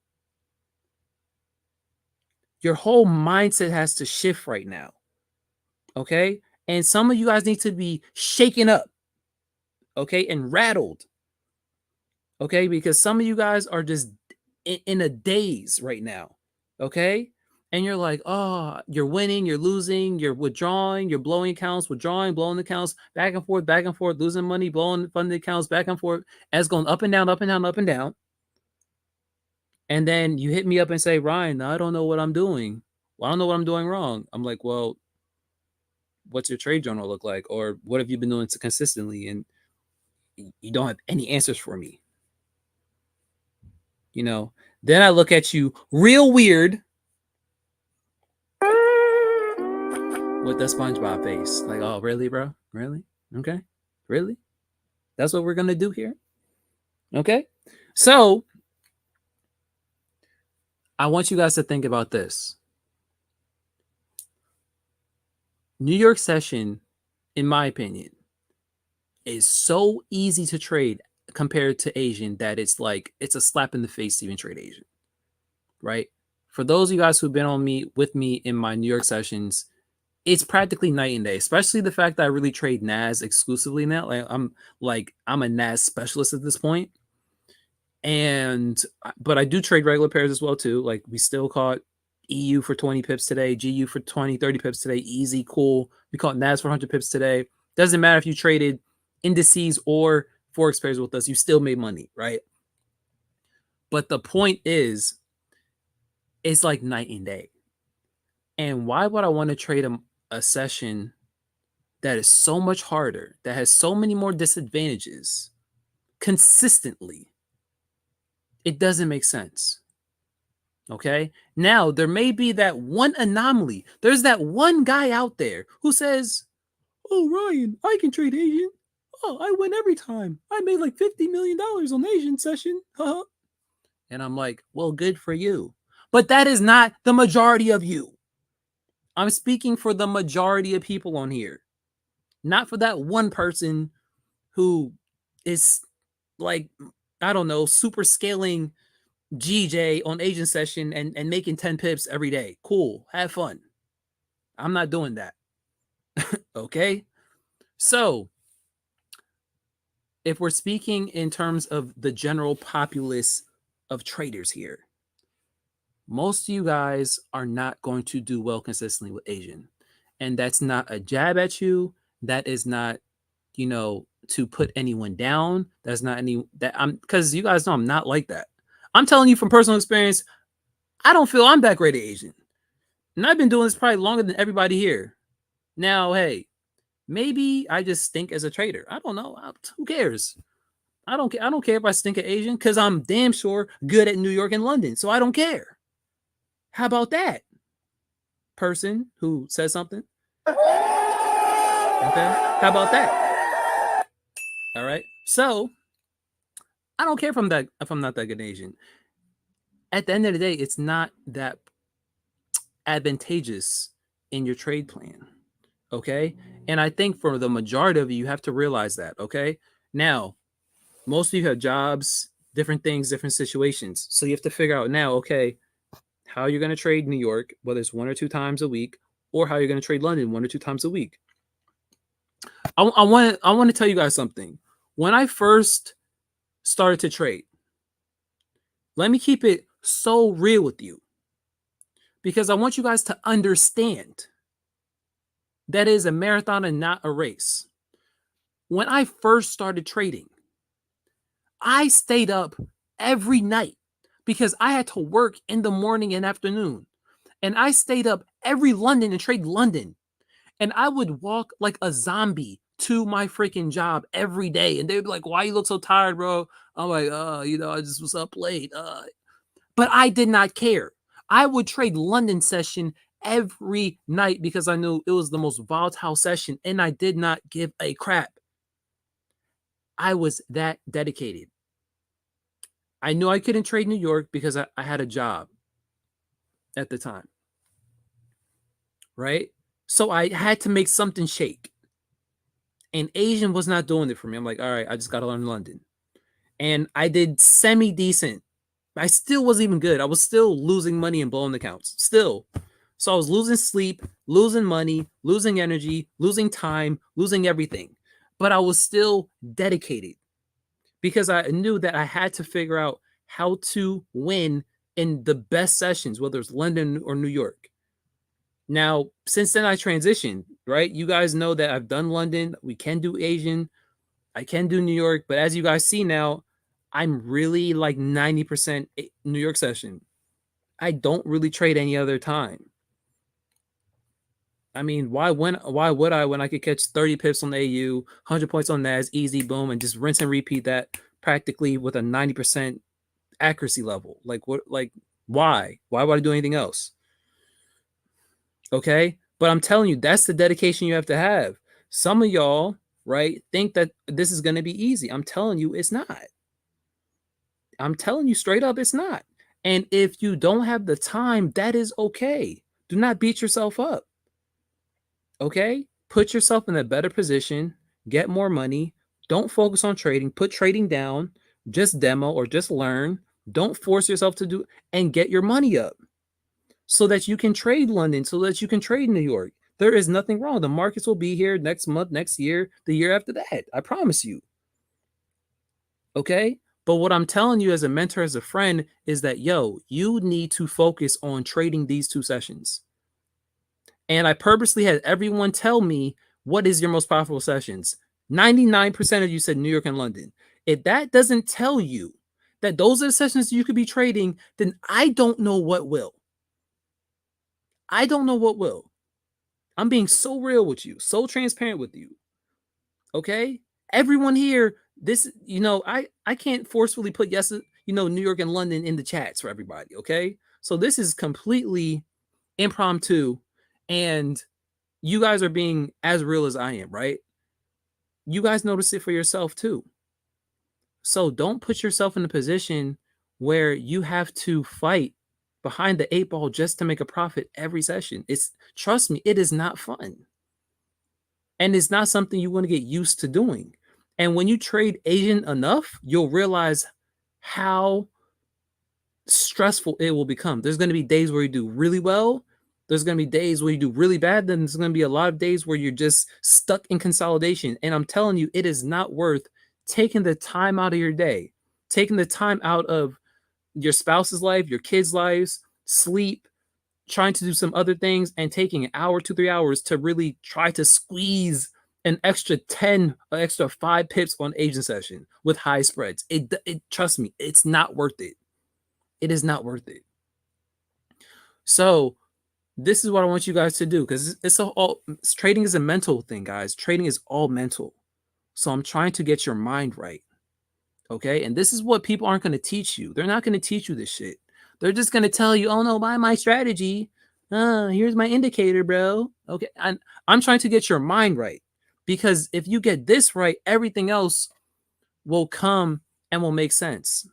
Your whole mindset has to shift right now. Okay. And some of you guys need to be shaken up. Okay. And rattled. Okay, because some of you guys are just in a daze right now. Okay, and you're like, oh, you're winning, you're losing, you're withdrawing, you're blowing accounts, withdrawing, blowing accounts, back and forth, losing money, blowing funded accounts, back and forth, and it's going up and down, up and down, up and down. And then you hit me up and say, Ryan, I don't know what I'm doing. Well, I don't know what I'm doing wrong. I'm like, well, what's your trade journal look like, or what have you been doing consistently? And you don't have any answers for me. You know, then I look at you real weird with the SpongeBob face. Like, oh, really, bro? Really? Okay. Really? That's what we're going to do here? Okay. So I want you guys to think about this. New York session, in my opinion, is so easy to trade compared to Asian that it's like, it's a slap in the face to even trade Asian, right? For those of you guys who've been on me with me in my New York sessions, it's practically night and day, especially the fact that I really trade NAS exclusively now. I'm a NAS specialist at this point. And but I do trade regular pairs as well too. Like we still caught EU for 20 pips today, GU for 20, 30 pips today, easy, cool. We caught NAS for 100 pips today. Doesn't matter if you traded indices or forex pairs with us, you still made money, right? But the point is, it's like night and day. And why would I want to trade a session that is so much harder, that has so many more disadvantages consistently? It doesn't make sense. Okay. Now, there may be that one anomaly. There's that one guy out there who says, oh, Ryan, I can trade Asian. Oh, I win every time. I made like $50 million on Asian session. And I'm like, well, good for you. But that is not the majority of you. I'm speaking for the majority of people on here, not for that one person who is like, I don't know, super scaling GJ on agent session and making 10 pips every day. Cool. Have fun. I'm not doing that. Okay. So if we're speaking in terms of the general populace of traders here, most of you guys are not going to do well consistently with Asian. And that's not a jab at you. That is not, you know, to put anyone down. That's not any that I'm because you guys know I'm not like that. I'm telling you from personal experience, I don't feel I'm that great at Asian. And I've been doing this probably longer than everybody here. Now, hey, maybe I just stink as a trader. I don't know. Who cares? I don't care. I don't care if I stink at Asian because I'm damn sure good at New York and London. So I don't care. How about that? Person who says something. Okay. How about that? All right. So I don't care if I'm not that good at Asian. At the end of the day, it's not that advantageous in your trade plan. Okay. And I think for the majority of you have to realize that. Okay. Now, most of you have jobs, different things, different situations. So you have to figure out now, okay, how you're going to trade New York, whether it's 1 or 2 times a week, or how you're going to trade London 1 or 2 times a week. I want to tell you guys something. When I first started to trade, let me keep it so real with you because I want you guys to understand that it is a marathon and not a race. When I first started trading, I stayed up every night because I had to work in the morning and afternoon. And I stayed up every London and trade London. And I would walk like a zombie to my freaking job every day. And they'd be like, why you look so tired, bro? I'm like, I just was up late. But I did not care. I would trade London session every night because I knew it was the most volatile session and I did not give a crap. I was that dedicated. I knew I couldn't trade New York because I had a job at the time, right? So I had to make something shake. And Asian was not doing it for me. I'm like, all right, I just got to learn London. And I did semi decent. I still wasn't even good. I was still losing money and blowing accounts. Still. So I was losing sleep, losing money, losing energy, losing time, losing everything. But I was still dedicated because I knew that I had to figure out how to win in the best sessions, whether it's London or New York. Now, since then, I transitioned, right? You guys know that I've done London. We can do Asian. I can do New York. But as you guys see now, I'm really like 90% New York session. I don't really trade any other time. I mean, why would I when I could catch 30 pips on the AU, 100 points on NAS, easy, boom, and just rinse and repeat that practically with a 90% accuracy level? Like what why? Why would I do anything else? Okay? But I'm telling you, that's the dedication you have to have. Some of y'all, right, think that this is going to be easy. I'm telling you, it's not. I'm telling you straight up, it's not. And if you don't have the time, that is okay. Do not beat yourself up. Okay? Put yourself in a better position, get more money. Don't focus on trading. Put trading down. Just demo or just learn. Don't force yourself to do and get your money up so that you can trade London, so that you can trade New York. There is nothing wrong. The markets will be here next month, next year, the year after that. I promise you. Okay? But what I'm telling you as a mentor, as a friend, is that, yo, you need to focus on trading these 2 sessions. And I purposely had everyone tell me, what is your most profitable sessions? 99% of you said New York and London. If that doesn't tell you that those are the sessions you could be trading, then I don't know what will. I don't know what will. I'm being so real with you, so transparent with you. Okay? Everyone here, this, I can't forcefully put yes, New York and London in the chats for everybody. Okay? So this is completely impromptu and you guys are being as real as I am, right? You guys notice it for yourself too. So don't put yourself in a position where you have to fight behind the 8 ball just to make a profit every session. Trust me, it is not fun. And it's not something you want to get used to doing. And when you trade Asian enough, you'll realize how stressful it will become. There's going to be days where you do really well. There's going to be days where you do really bad. Then there's going to be a lot of days where you're just stuck in consolidation. And I'm telling you, it is not worth taking the time out of your day, taking the time out of your spouse's life, your kids' lives, sleep, trying to do some other things, and taking an hour, 2, 3 hours to really try to squeeze an extra 10, an extra 5 pips on Asian session with high spreads. It trust me, it's not worth it. It is not worth it. So this is what I want you guys to do because trading is a mental thing, guys. Trading is all mental. So I'm trying to get your mind right. Okay. And this is what people aren't going to teach you. They're not going to teach you this shit. They're just going to tell you, oh no, buy my strategy. Here's my indicator, bro. Okay. And I'm trying to get your mind right because if you get this right, everything else will come and will make sense.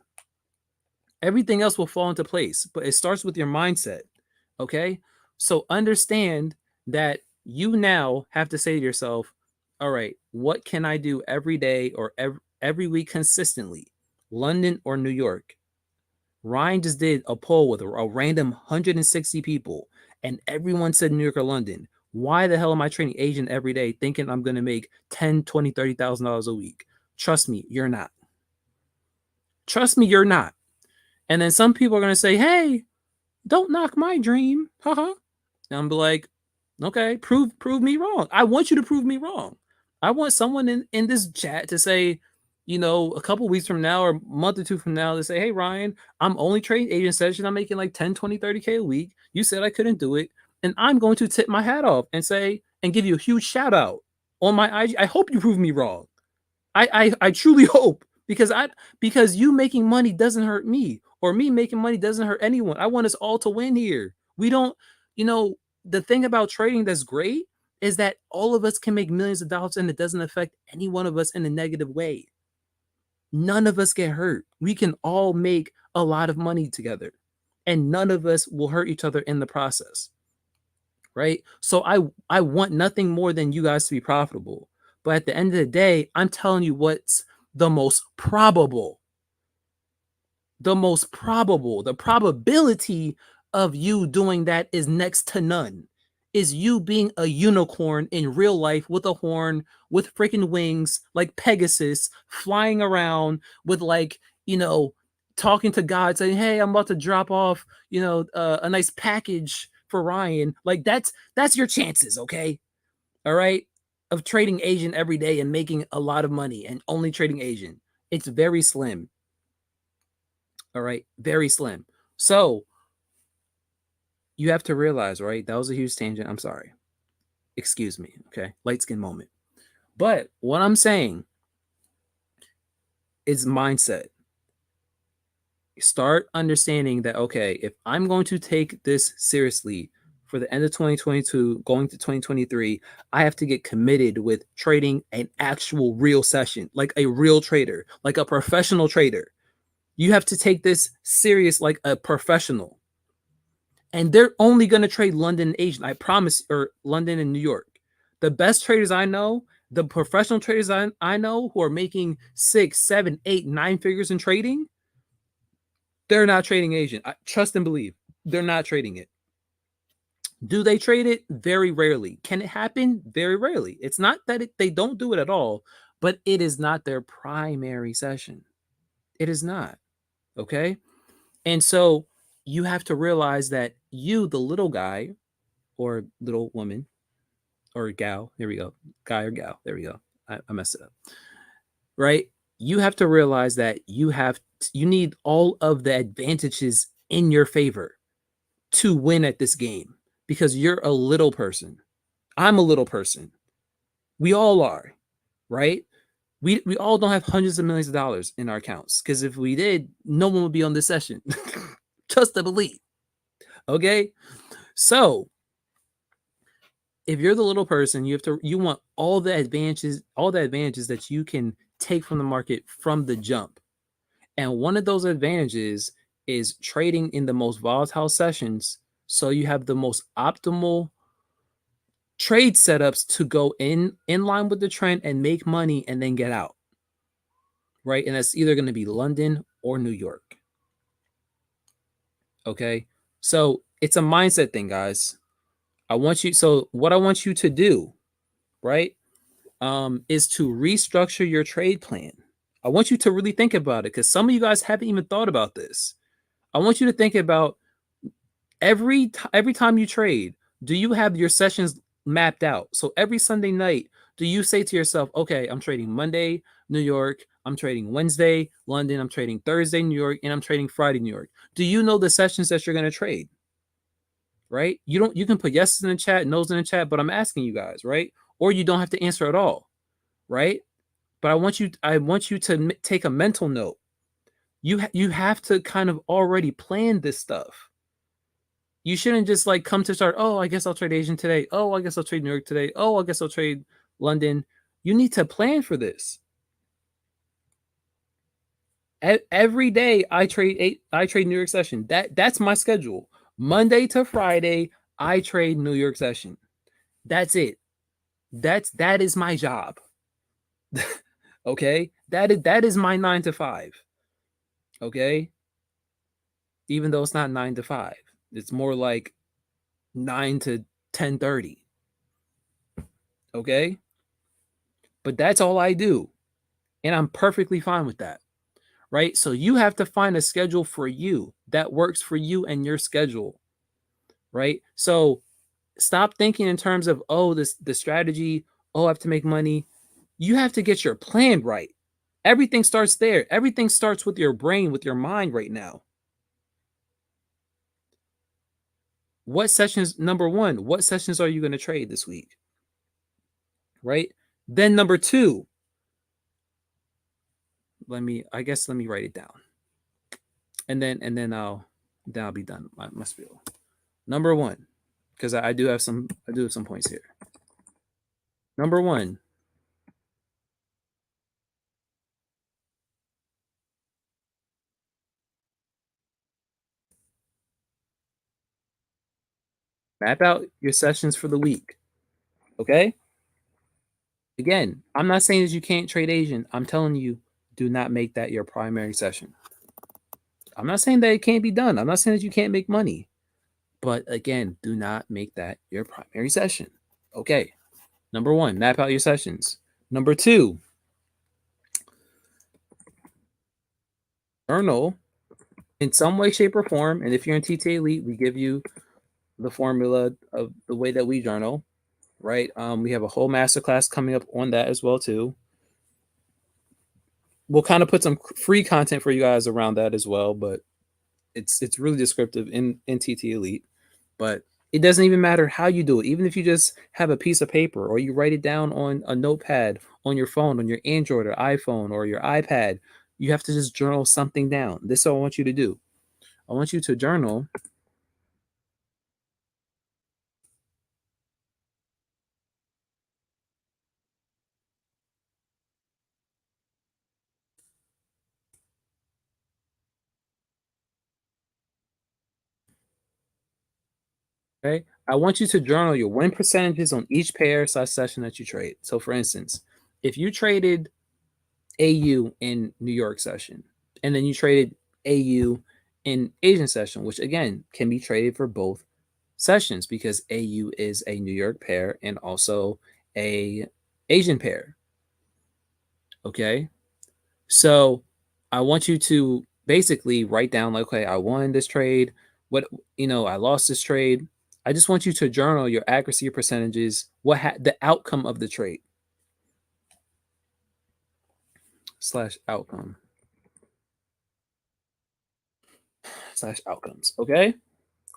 Everything else will fall into place, but it starts with your mindset. Okay. So understand that you now have to say to yourself, all right, what can I do every day or every week consistently? London or New York? Ryan just did a poll with a random 160 people, and everyone said New York or London. Why the hell am I trading Asian every day thinking I'm going to make 10, 20, $30,000 a week? Trust me, you're not. Trust me, you're not. And then some people are going to say, hey, don't knock my dream. Haha. And I'm like, okay, prove me wrong. I want you to prove me wrong. I want someone in this chat to say, a couple weeks from now or a month or two from now to say, hey, Ryan, I'm only trading Asian session. I'm making like 10, 20, 30K a week. You said I couldn't do it. And I'm going to tip my hat off and say, and give you a huge shout out on my IG. I hope you prove me wrong. I truly hope because you making money doesn't hurt me or me making money doesn't hurt anyone. I want us all to win here. We don't, you know, the thing about trading that's great is that all of us can make millions of dollars and it doesn't affect any one of us in a negative way. None of us get hurt. We can all make a lot of money together and none of us will hurt each other in the process. Right? So I want nothing more than you guys to be profitable. But at the end of the day, I'm telling you what's the most probable. The probability of you doing that is next to none. Is you being a unicorn in real life with a horn, with freaking wings, like Pegasus, flying around with talking to God, saying, "Hey, I'm about to drop off, a nice package for Ryan." Like that's your chances, okay? All right, of trading Asian every day and making a lot of money and only trading Asian. It's very slim. All right, very slim. So you have to realize, right? That was a huge tangent. I'm sorry. Excuse me. Okay, light skin moment. But what I'm saying is mindset. Start understanding that, okay, if I'm going to take this seriously for the end of 2022, going to 2023, I have to get committed with trading an actual real session, like a real trader, like a professional trader. You have to take this serious like a professional. And they're only going to trade London and Asian, I promise, or London and New York. The best traders I know, the professional traders I know who are making 6, 7, 8, 9 figures in trading, they're not trading Asian. I trust and believe. They're not trading it. Do they trade it? Very rarely. Can it happen? Very rarely. It's not that they don't do it at all, but it is not their primary session. It is not. Okay. And so you have to realize that you, the little guy or little woman or gal, here we go, guy or gal, there we go. I messed it up. Right? You have to realize that you need all of the advantages in your favor to win at this game because you're a little person. I'm a little person. We all are, right? We all don't have hundreds of millions of dollars in our accounts because if we did, no one would be on this session. Just to believe. Okay? So, if you're the little person, you want all the advantages that you can take from the market from the jump. And one of those advantages is trading in the most volatile sessions so you have the most optimal trade setups to go in line with the trend and make money and then get out. Right? And that's either going to be London or New York. Okay? So, it's a mindset thing, guys. What I want you to do, right, is to restructure your trade plan. I want you to really think about it because some of you guys haven't even thought about this. I want you to think about every time you trade, do you have your sessions mapped out? So every Sunday night, do you say to yourself, okay, I'm trading Monday, New York, I'm trading Wednesday, London, I'm trading Thursday, New York, and I'm trading Friday, New York. Do you know the sessions that you're going to trade? Right? You can put yeses in the chat, no's in the chat, but I'm asking you guys, right? Or you don't have to answer at all, right? But I want you to take a mental note. You have to kind of already plan this stuff. You shouldn't just like come to start, oh, I guess I'll trade Asian today. Oh, I guess I'll trade New York today. Oh, I guess I'll trade London. You need to plan for this. Every day I trade New York session. That's my schedule. Monday to Friday, I trade New York session. That's it. That is my job. Okay? That is my 9 to 5. Okay, even though it's not 9 to 5, it's more like 9 to 10:30. Okay, but that's all I do, and I'm perfectly fine with that. Right? So you have to find a schedule for you that works for you and your schedule. Right? So stop thinking in terms of, oh, this the strategy, oh, I have to make money. You have to get your plan right. Everything starts there. Everything starts with your brain, with your mind right now. What sessions, number one, what sessions are you going to trade this week? Right? Then number two, let me write it down. And then I'll be done my spiel. Number one, because I do have some points here. Number one, map out your sessions for the week. Okay? Again, I'm not saying that you can't trade Asian. I'm telling you, do not make that your primary session. I'm not saying that it can't be done. I'm not saying that you can't make money. But again, do not make that your primary session. Okay. Number one, map out your sessions. Number two, journal in some way, shape, or form. And if you're in TTA Elite, we give you the formula of the way that we journal, right? We have a whole masterclass coming up on that as well, too. We'll kind of put some free content for you guys around that as well, but it's really descriptive in TT Elite. But it doesn't even matter how you do it. Even if you just have a piece of paper or you write it down on a notepad on your phone, on your Android or iPhone or your iPad, you have to just journal something down. This is what I want you to do. I want you to journal. Okay. I want you to journal your win percentages on each pair slash session that you trade. So for instance, if you traded AU in New York session, and then you traded AU in Asian session, which again can be traded for both sessions because AU is a New York pair and also a Asian pair. Okay. So I want you to basically write down like, okay, I won this trade. What, I lost this trade. I just want you to journal your accuracy percentages, the outcome of the trade slash outcome slash outcomes. Okay.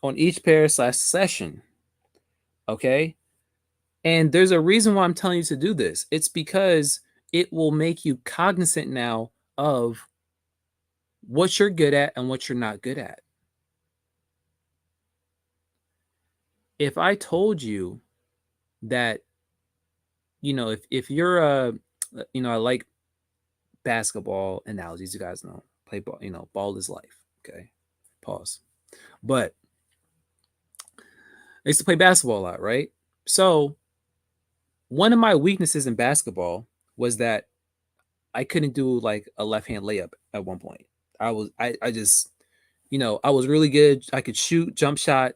On each pair slash session. Okay. And there's a reason why I'm telling you to do this. It's because it will make you cognizant now of what you're good at and what you're not good at. If I told you that, if you're I like basketball analogies, you guys know, play ball, ball is life. Okay. Pause. But I used to play basketball a lot, right? So one of my weaknesses in basketball was that I couldn't do like a left hand layup at one point. I just, I was really good. I could shoot, jump shot,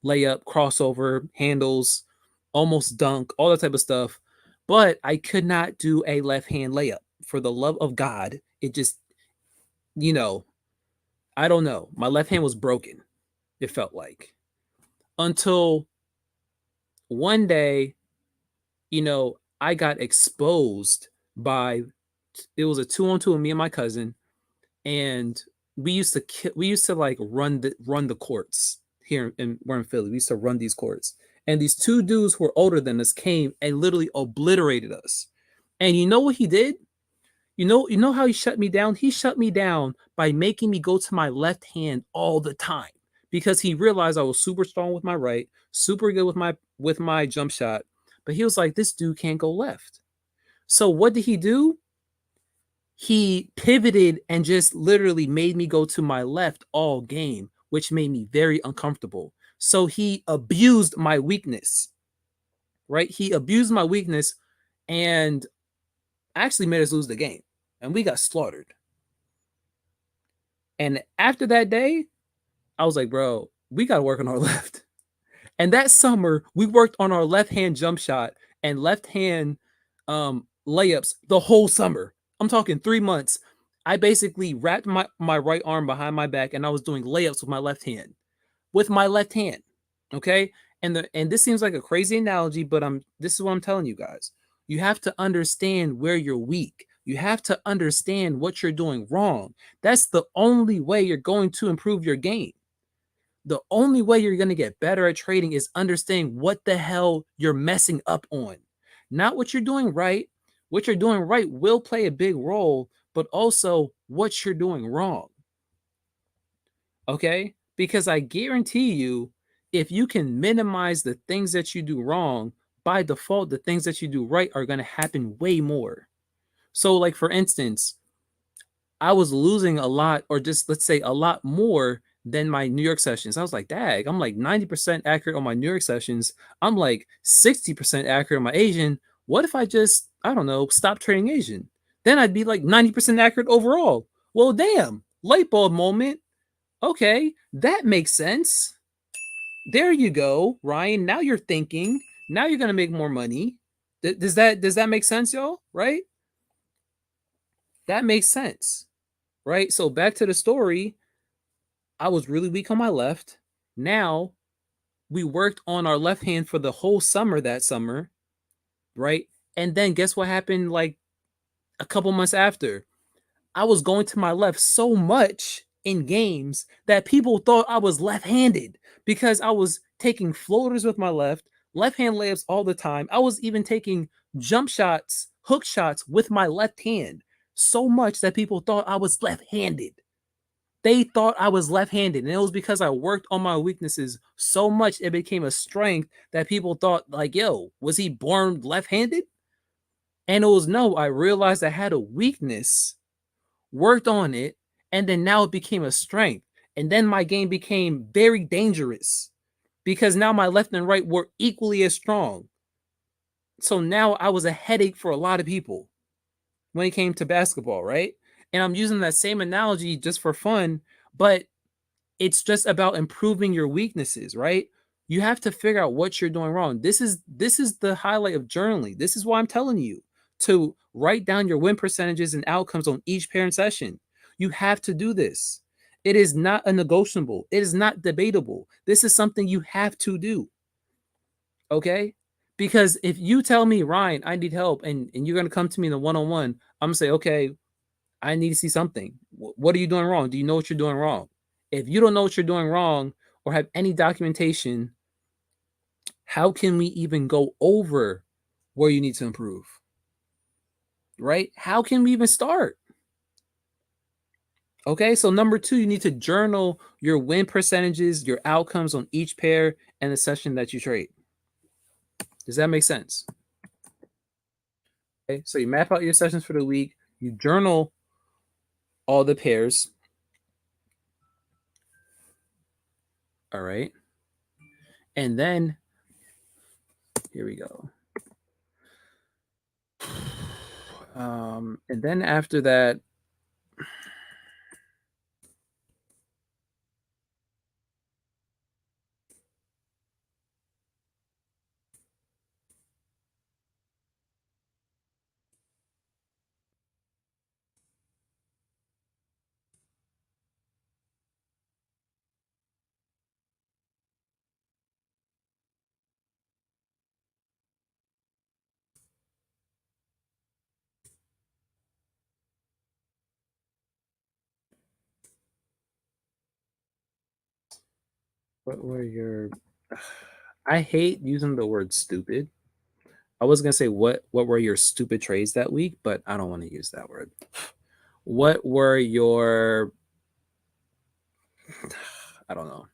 layup, crossover, handles, almost dunk, all that type of stuff. But I could not do a left hand layup. For the love of God, it just, you know, I don't know. My left hand was broken, it felt like. Until one day, I got exposed by, it was a 2-on-2 of me and my cousin, and we used to like run the courts here we're in Philly. We used to run these courts, and these two dudes who were older than us came and literally obliterated us. And you know what he did? You know how he shut me down? He shut me down by making me go to my left hand all the time because he realized I was super strong with my right, super good with my jump shot, but he was like, this dude can't go left. So what did he do? He pivoted and just literally made me go to my left all game, which made me very uncomfortable. So he abused my weakness, right? He abused my weakness and actually made us lose the game. And we got slaughtered. And after that day, I was like, bro, we got to work on our left. And that summer, we worked on our left hand jump shot and left hand layups the whole summer. I'm talking 3 months. I basically wrapped my right arm behind my back and I was doing layups with my left hand. With my left hand. Okay? And this seems like a crazy analogy, but this is what I'm telling you guys. You have to understand where you're weak. You have to understand what you're doing wrong. That's the only way you're going to improve your game. The only way you're going to get better at trading is understanding what the hell you're messing up on. Not what you're doing right. What you're doing right will play a big role, but also what you're doing wrong. Okay? Because I guarantee you, if you can minimize the things that you do wrong, by default, the things that you do right are going to happen way more. So, like, for instance, I was losing a lot, or just let's say a lot more than my New York sessions. I was like, dag, I'm like 90% accurate on my New York sessions. I'm like 60% accurate on my Asian. What if I just, I don't know, stop trading Asian? Then I'd be like 90% accurate overall. Well, damn, light bulb moment. Okay, that makes sense. There you go, Ryan. Now you're thinking. Now you're gonna make more money. Does that make sense, y'all? Right? That makes sense, right? So back to the story. I was really weak on my left. Now we worked on our left hand for the whole summer that summer, right? And then guess what happened like a couple months after? I was going to my left so much in games that people thought I was left-handed because I was taking floaters with my left hand layups all the time. I was even taking jump shots, hook shots with my left hand so much that people thought I was left-handed. They thought I was left-handed, and it was because I worked on my weaknesses so much it became a strength that people thought like, yo, was he born left-handed? And it was no, I realized I had a weakness, worked on it, and then now it became a strength. And then my game became very dangerous because now my left and right were equally as strong. So now I was a headache for a lot of people when it came to basketball, right? And I'm using that same analogy just for fun, but it's just about improving your weaknesses, right? You have to figure out what you're doing wrong. This is the highlight of journaling. This is why I'm telling you to write down your win percentages and outcomes on each parent session. You have to do this. It is not a negotiable. It is not debatable. This is something you have to do. Okay? Because if you tell me, Ryan, I need help, and you're gonna come to me in a one-on-one, I'm gonna say, okay, I need to see something. What are you doing wrong? Do you know what you're doing wrong? If you don't know what you're doing wrong or have any documentation, how can we even go over where you need to improve? Right? How can we even start? Okay, so number two, you need to journal your win percentages, your outcomes on each pair and the session that you trade. Does that make sense? Okay, so you map out your sessions for the week, you journal all the pairs. All right. And then here we go. And then after that, what were your I hate using the word stupid. I was gonna say what were your stupid trades that week, but I don't want to use that word. What were your I don't know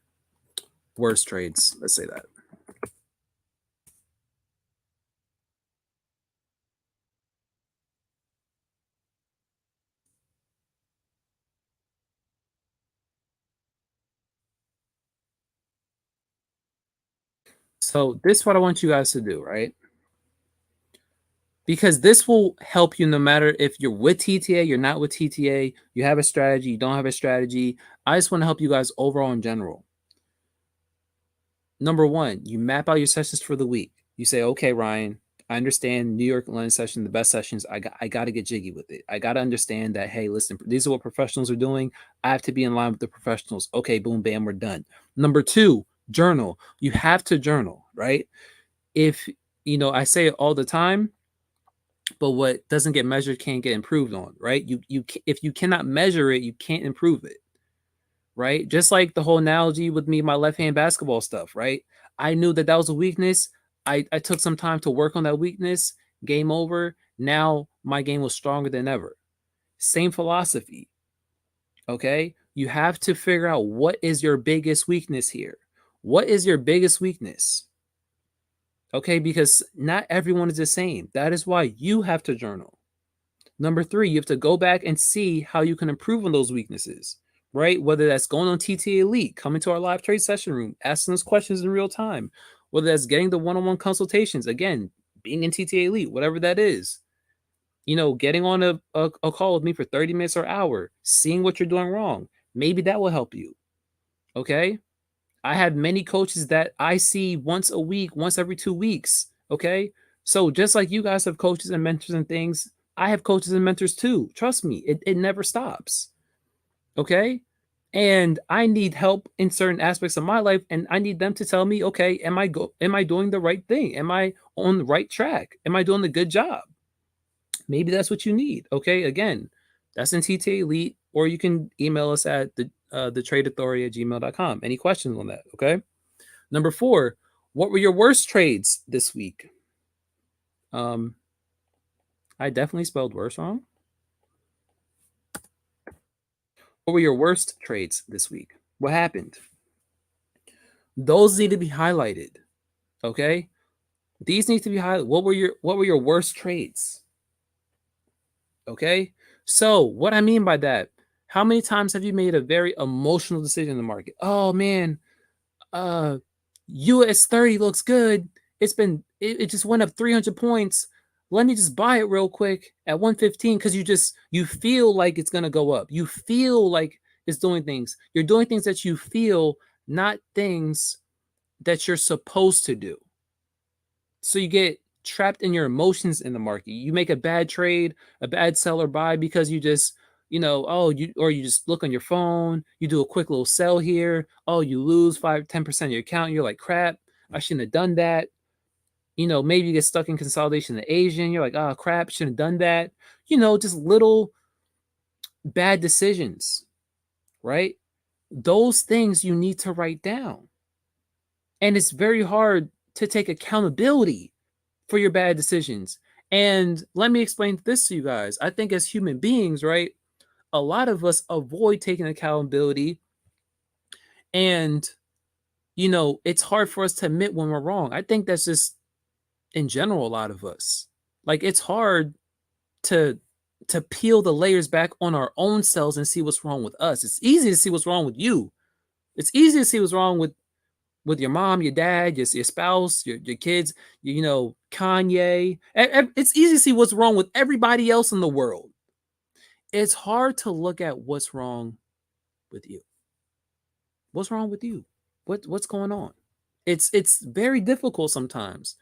worst trades? Let's say that. So this is what I want you guys to do, right? because this will help you no matter if you're with TTA, you're not with TTA, you have a strategy, you don't have a strategy. I just want to help you guys overall in general. Number one, you map out your sessions for the week. You say, okay, Ryan, I understand New York London session, the best sessions. I got to get jiggy with it. I got to understand that, hey, listen, these are what professionals are doing. I have to be in line with the professionals. Okay, boom, bam, we're done. Number two, journal. You have to journal, right? If, I say it all the time, but what doesn't get measured can't get improved on, right? If you cannot measure it, you can't improve it, right? Just like the whole analogy with me, my left hand basketball stuff, right? I knew that that was a weakness. I took some time to work on that weakness. Game over. Now my game was stronger than ever. Same philosophy. Okay. You have to figure out what is your biggest weakness here. What is your biggest weakness? Okay. Because not everyone is the same. That is why you have to journal. Number three, you have to go back and see how you can improve on those weaknesses, right? Whether that's going on TTA Elite, coming to our live trade session room, asking us questions in real time, whether that's getting the one-on-one consultations, again, being in TTA Elite, whatever that is, getting on a call with me for 30 minutes or an hour, seeing what you're doing wrong. Maybe that will help you. Okay. I have many coaches that I see once a week, once every 2 weeks. Okay. So just like you guys have coaches and mentors and things, I have coaches and mentors too. Trust me, it never stops. Okay. And I need help in certain aspects of my life, and I need them to tell me, okay, am I doing the right thing? Am I on the right track? Am I doing a good job? Maybe that's what you need. Okay. Again, that's in TTA Elite, or you can email us at the trade authority at gmail.com. Any questions on that? Okay. Number four, what were your worst trades this week? Um, I definitely spelled worse wrong. What were your worst trades this week? What happened? Those need to be highlighted. Okay? These need to be highlighted. What were your worst trades? Okay? So, what I mean by that, how many times have you made a very emotional decision in the market? Oh man, uh US 30 looks good. It just went up 300 points. Let me just buy it real quick at 115 because you feel like it's gonna go up. You feel like it's doing things. You're doing things that you feel, not things that you're supposed to do. So you get trapped in your emotions in the market. You make a bad trade, a bad sell or buy because you just, you just look on your phone, you do a quick little sell here. Oh, you lose 5-10% of your account. You're like, crap, I shouldn't have done that. Maybe you get stuck in consolidation in Asian. You're like, oh crap, shouldn't have done that. Just little bad decisions, right? Those things you need to write down. And it's very hard to take accountability for your bad decisions. And let me explain this to you guys. I think as human beings, right, a lot of us avoid taking accountability. And, it's hard for us to admit when we're wrong. I think that's just in general, a lot of us. Like it's hard to peel the layers back on our own selves and see what's wrong with us. It's easy to see what's wrong with you. It's easy to see what's wrong with your mom, your dad, your spouse, your kids, Kanye. It's easy to see what's wrong with everybody else in the world. It's hard to look at what's wrong with you. What's wrong with you? What's going on? It's very difficult sometimes.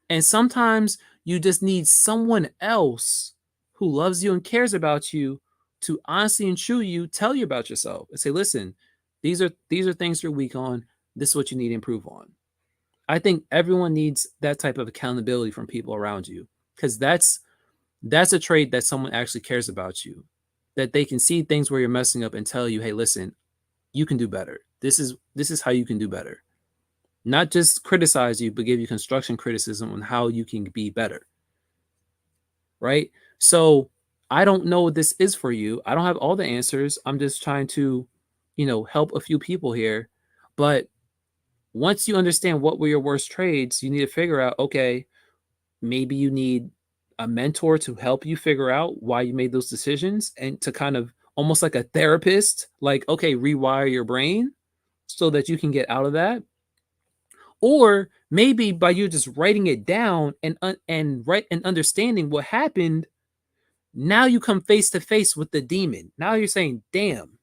And sometimes you just need someone else who loves you and cares about you to honestly and truly you tell you about yourself and say, listen, these are things you're weak on. This is what you need to improve on. I think everyone needs that type of accountability from people around you because that's a trait that someone actually cares about you, that they can see things where you're messing up and tell you, hey, listen, you can do better. This is how you can do better. Not just criticize you, but give you construction criticism on how you can be better. Right? So I don't know what this is for you. I don't have all the answers. I'm just trying to, help a few people here. But once you understand what were your worst trades, you need to figure out, okay, maybe you need a mentor to help you figure out why you made those decisions and to kind of almost like a therapist, like, okay, rewire your brain so that you can get out of that. Or maybe by you just writing it down and understanding what happened, now you come face to face with the demon. Now you're saying, damn,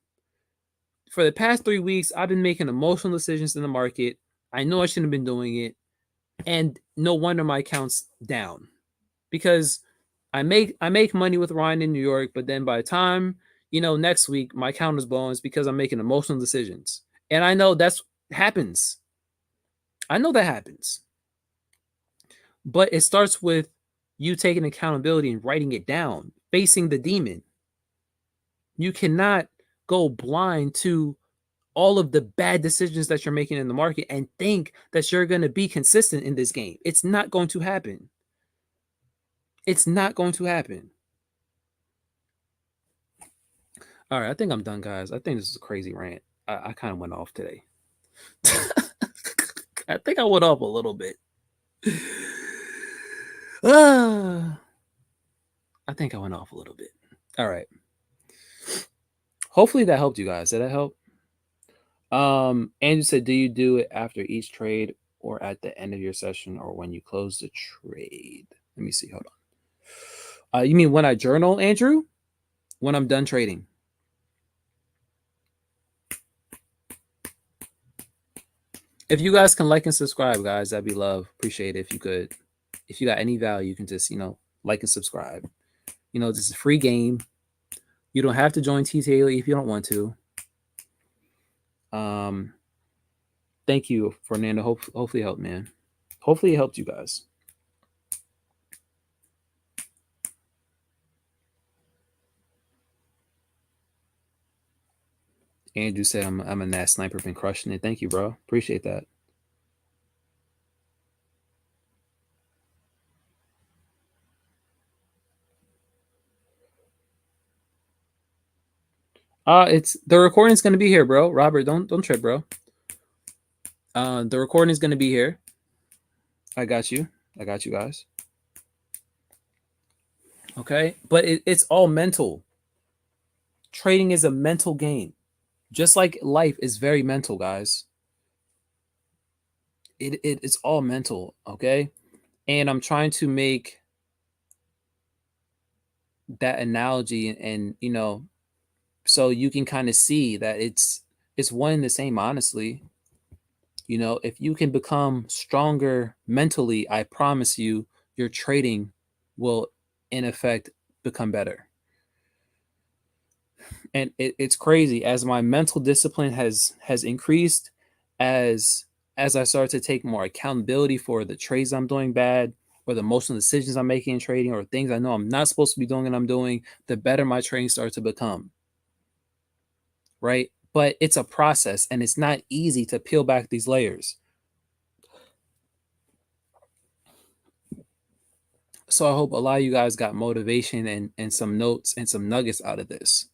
for the past 3 weeks, I've been making emotional decisions in the market. I know I shouldn't have been doing it. And no wonder my account's down. Because I make money with Ryan in New York, but then by the time, next week my account is blown, it's because I'm making emotional decisions. And I know that's happens. I know that happens. But it starts with you taking accountability and writing it down, facing the demon. You cannot go blind to all of the bad decisions that you're making in the market and think that you're going to be consistent in this game. It's not going to happen. It's not going to happen. All right, I think I'm done, guys. I think this is a crazy rant. I kind of went off today. I think I went off a little bit. I think I went off a little bit. All right. Hopefully that helped you guys. Did that help? Andrew said, do you do it after each trade or at the end of your session or when you close the trade? Let me see. Hold on. You mean when I journal, Andrew? When I'm done trading? If you guys can like and subscribe, guys, that'd be love. Appreciate it if you could. If you got any value, you can just, like and subscribe. This is a free game. You don't have to join TTA Elite if you don't want to. Thank you, Fernando. Hopefully it helped, man. Hopefully it helped you guys. Andrew said, I'm a NAS sniper, been crushing it. Thank you, bro. Appreciate that. It's the recording's gonna be here, bro. Robert, don't trip, bro. The recording is gonna be here. I got you. I got you guys. Okay, but it's all mental. Trading is a mental game, just like life is very mental, guys. It's all mental, okay? And I'm trying to make that analogy and so you can kind of see that it's one and the same, honestly. If you can become stronger mentally, I promise you your trading will in effect become better. And it's crazy as my mental discipline has increased, as I start to take more accountability for the trades I'm doing bad, or the emotional decisions I'm making in trading, or things I know I'm not supposed to be doing and I'm doing, the better my trading starts to become. Right? But it's a process and it's not easy to peel back these layers. So I hope a lot of you guys got motivation and some notes and some nuggets out of this.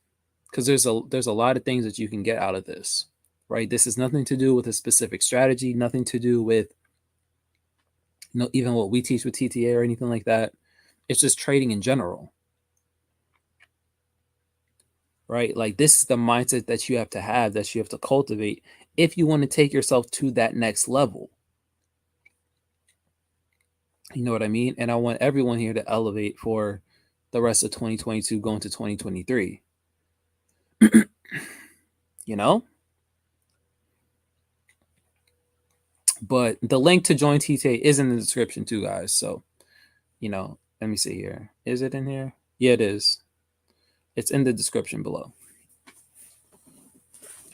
Because there's a lot of things that you can get out of this. Right? This has nothing to do with a specific strategy, nothing to do with even what we teach with TTA or anything like that. It's just trading in general. Right? Like this is the mindset that you have to cultivate if you want to take yourself to that next level. You know what I mean? And I want everyone here to elevate for the rest of 2022 going to 2023. But the link to join TTA is in the description too, guys. So, let me see here. Is it in here? Yeah, it is. It's in the description below.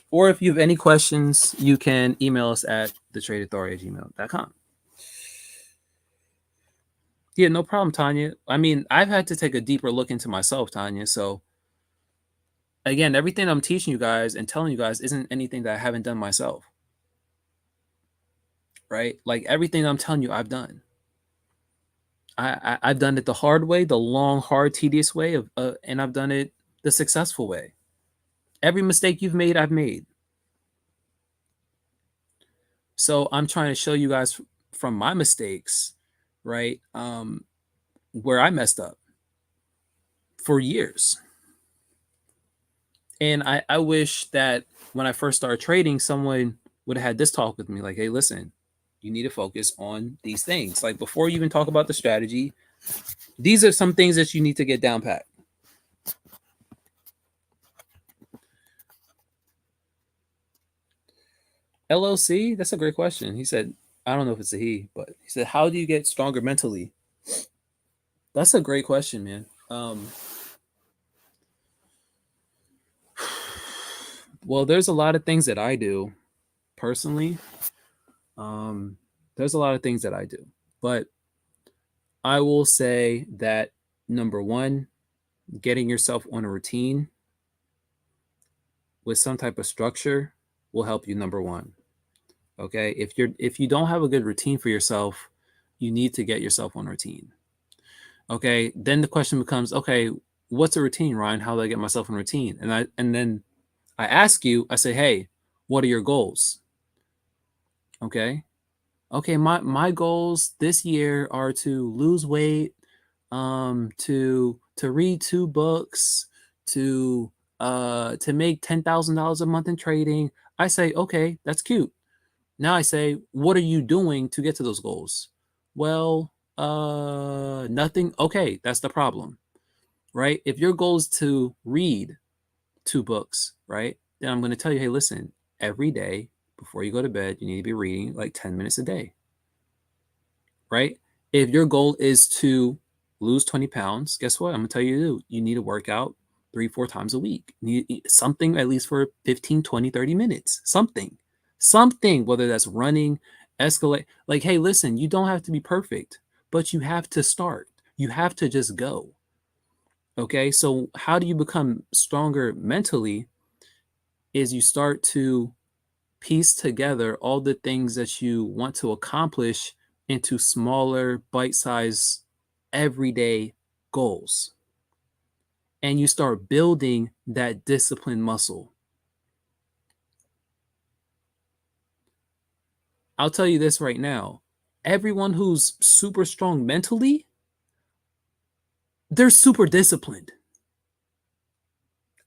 Or if you have any questions, you can email us at thetradeauthority@gmail.com. Yeah, no problem, Tanya. I mean, I've had to take a deeper look into myself, Tanya. So, again, everything I'm teaching you guys and telling you guys isn't anything that I haven't done myself. Right? Like everything I'm telling you, I've done. I've done it the hard way, the long, hard, tedious way, and I've done it the successful way. Every mistake you've made, I've made. So I'm trying to show you guys from my mistakes, right? Where I messed up for years. And I wish that when I first started trading, someone would have had this talk with me like, hey, listen, You need to focus on these things. Like before you even talk about the strategy, these are some things that you need to get down pat. LLC, that's a great question. He said, I don't know if it's a he, but he said, how do you get stronger mentally? That's a great question, man. Well, there's a lot of things that I do personally. Um, there's a lot of things that I do, but I will say that number one, getting yourself on a routine with some type of structure will help you. Number one, okay. If you don't have a good routine for yourself, you need to get yourself on a routine. Okay, then the question becomes, okay, what's a routine, Ryan? How do I get myself in routine? And then I ask you, I say, hey, what are your goals? Okay. Okay, my goals this year are to lose weight, to read 2 books, to make $10,000 a month in trading. I say, okay, that's cute. Now I say, what are you doing to get to those goals? Well, nothing. Okay, that's the problem, right? If your goal is to read 2 books, right? Then I'm going to tell you, hey, listen, every day before you go to bed, you need to be reading like 10 minutes a day, right? If your goal is to lose 20 pounds, guess what? I'm going to tell you to do. You need to work out 3, 4 times a week. You need something at least for 15, 20, 30 minutes. Something, whether that's running, escalate. Like, hey, listen, you don't have to be perfect, but you have to start. You have to just go. Okay. So, how do you become stronger mentally? Is you start to piece together all the things that you want to accomplish into smaller, bite sized, everyday goals. And you start building that discipline muscle. I'll tell you this right now, everyone who's super strong mentally, they're super disciplined.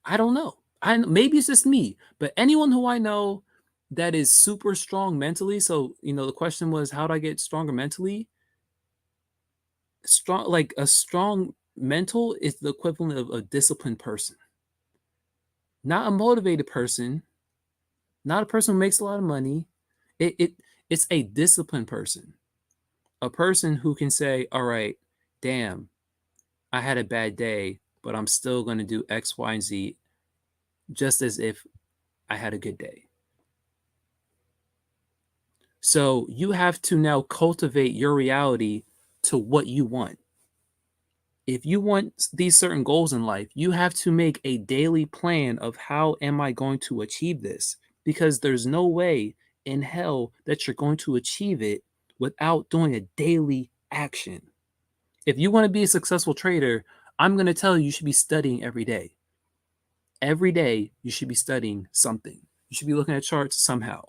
I don't know. Maybe it's just me, but anyone who I know that is super strong mentally. So, the question was, how do I get stronger mentally? Like a strong mental is the equivalent of a disciplined person, not a motivated person, not a person who makes a lot of money. It's a disciplined person, a person who can say, all right, damn, I had a bad day, but I'm still going to do X, Y, and Z just as if I had a good day. So you have to now cultivate your reality to what you want. If you want these certain goals in life, you have to make a daily plan of how am I going to achieve this? Because there's no way in hell that you're going to achieve it without doing a daily action. If you want to be a successful trader, I'm going to tell you, you should be studying every day. Every day, you should be studying something. You should be looking at charts somehow.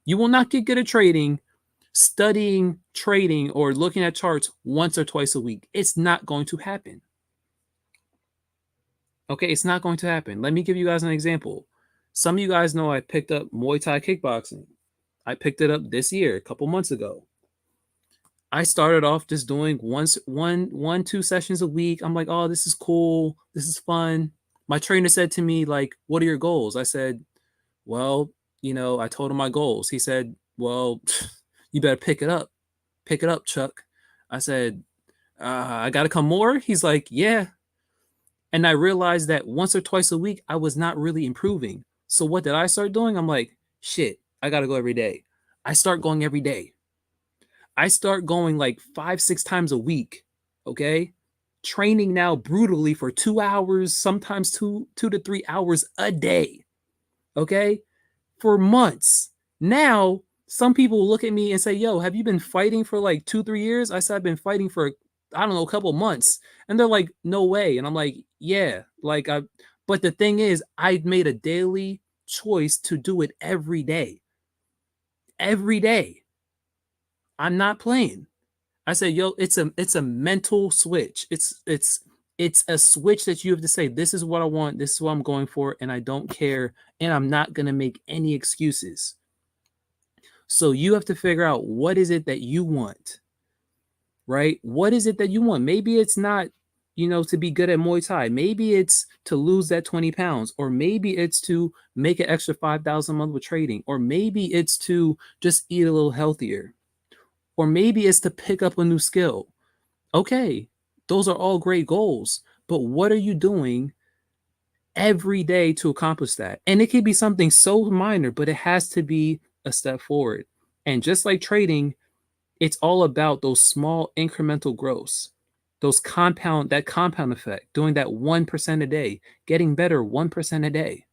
You will not get good at trading studying trading or looking at charts once or twice a week. It's not going to happen. Okay, it's not going to happen. Let me give you guys an example. Some of you guys know I picked up Muay Thai kickboxing. I picked it up this year, a couple months ago. I started off just doing 2 sessions a week. I'm like, oh, this is cool. This is fun. My trainer said to me, like, what are your goals? I said, well, I told him my goals. He said, well, you better pick it up. Pick it up, Chuck. I said, I got to come more. He's like, yeah. And I realized that once or twice a week, I was not really improving. So what did I start doing? I'm like, shit, I got to go every day. I start going every day. I start going like 5, 6 times a week. Okay. Training now brutally for 2 hours, sometimes 2 to 3 hours a day. Okay. For months. Now, some people look at me and say, yo, have you been fighting for like 2, 3 years? I said, I've been fighting for, I don't know, a couple months. And they're like, no way. And I'm like, yeah, but the thing is, I made a daily choice to do it every day. Every day. I'm not playing. I said, yo, it's a mental switch. It's a switch that you have to say, this is what I want, this is what I'm going for, and I don't care, and I'm not gonna make any excuses. So you have to figure out what is it that you want, right? What is it that you want? Maybe it's not, to be good at Muay Thai. Maybe it's to lose that 20 pounds, or maybe it's to make an extra 5,000 a month with trading, or maybe it's to just eat a little healthier, or maybe it's to pick up a new skill. Okay, those are all great goals, but what are you doing every day to accomplish that? And it could be something so minor, but it has to be a step forward. And just like trading, it's all about those small incremental growths, that compound effect, doing that 1% a day, getting better 1% a day.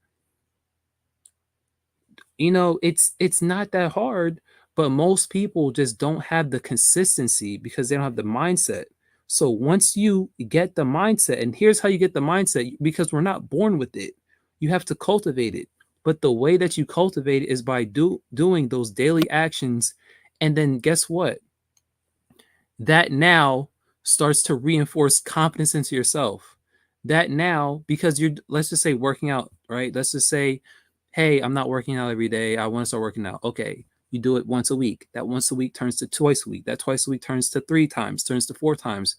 It's not that hard, but most people just don't have the consistency because they don't have the mindset. So once you get the mindset, and here's how you get the mindset, because we're not born with it, you have to cultivate it. But the way that you cultivate it is by doing those daily actions. And then guess what? That now starts to reinforce confidence into yourself. That now, because let's just say working out, right? Let's just say, hey, I'm not working out every day. I want to start working out. Okay. You do it once a week. That once a week turns to twice a week. That twice a week turns to 3 times, turns to 4 times.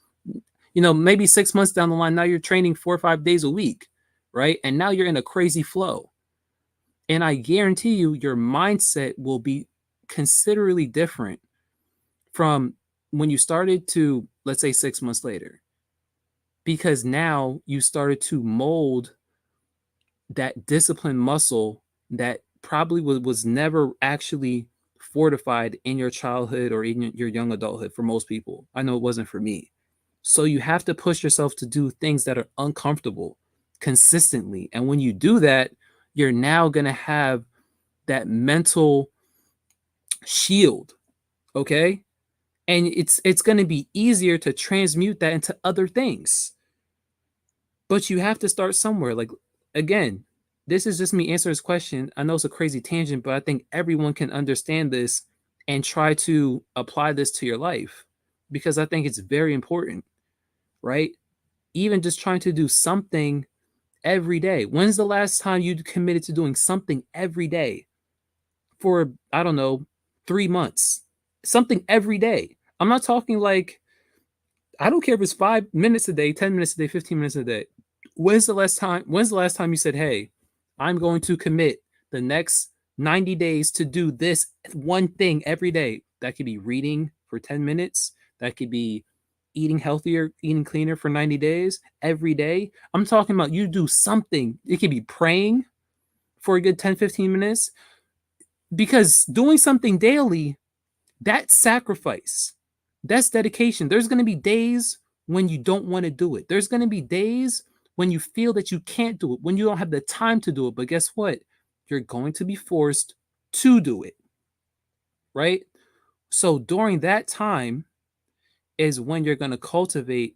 Maybe 6 months down the line, now you're training 4 or 5 days a week, right? And now you're in a crazy flow. And I guarantee you, your mindset will be considerably different from when you started to, let's say, 6 months later, because now you started to mold that discipline muscle that probably was never actually fortified in your childhood or in your young adulthood. For most people, I know it wasn't for me. So you have to push yourself to do things that are uncomfortable consistently, and when you do that, you're now going to have that mental shield. Okay, and it's going to be easier to transmute that into other things. But you have to start somewhere. Like, again, this is just me answering this question. I know it's a crazy tangent, but I think everyone can understand this and try to apply this to your life, because I think it's very important, right? Even just trying to do something every day. When's the last time you committed to doing something every day for, I don't know, 3 months? Something every day. I'm not talking like, I don't care if it's 5 minutes a day, 10 minutes a day, 15 minutes a day. When's the last time you said, hey, I'm going to commit the next 90 days to do this one thing every day? That could be reading for 10 minutes. That could be eating healthier, eating cleaner for 90 days every day. I'm talking about you do something. It could be praying for a good 10, 15 minutes, because doing something daily, that's sacrifice. That's dedication. There's going to be days when you don't want to do it. There's going to be days when you feel that you can't do it, when you don't have the time to do it. But guess what? You're going to be forced to do it, right? So during that time is when you're going to cultivate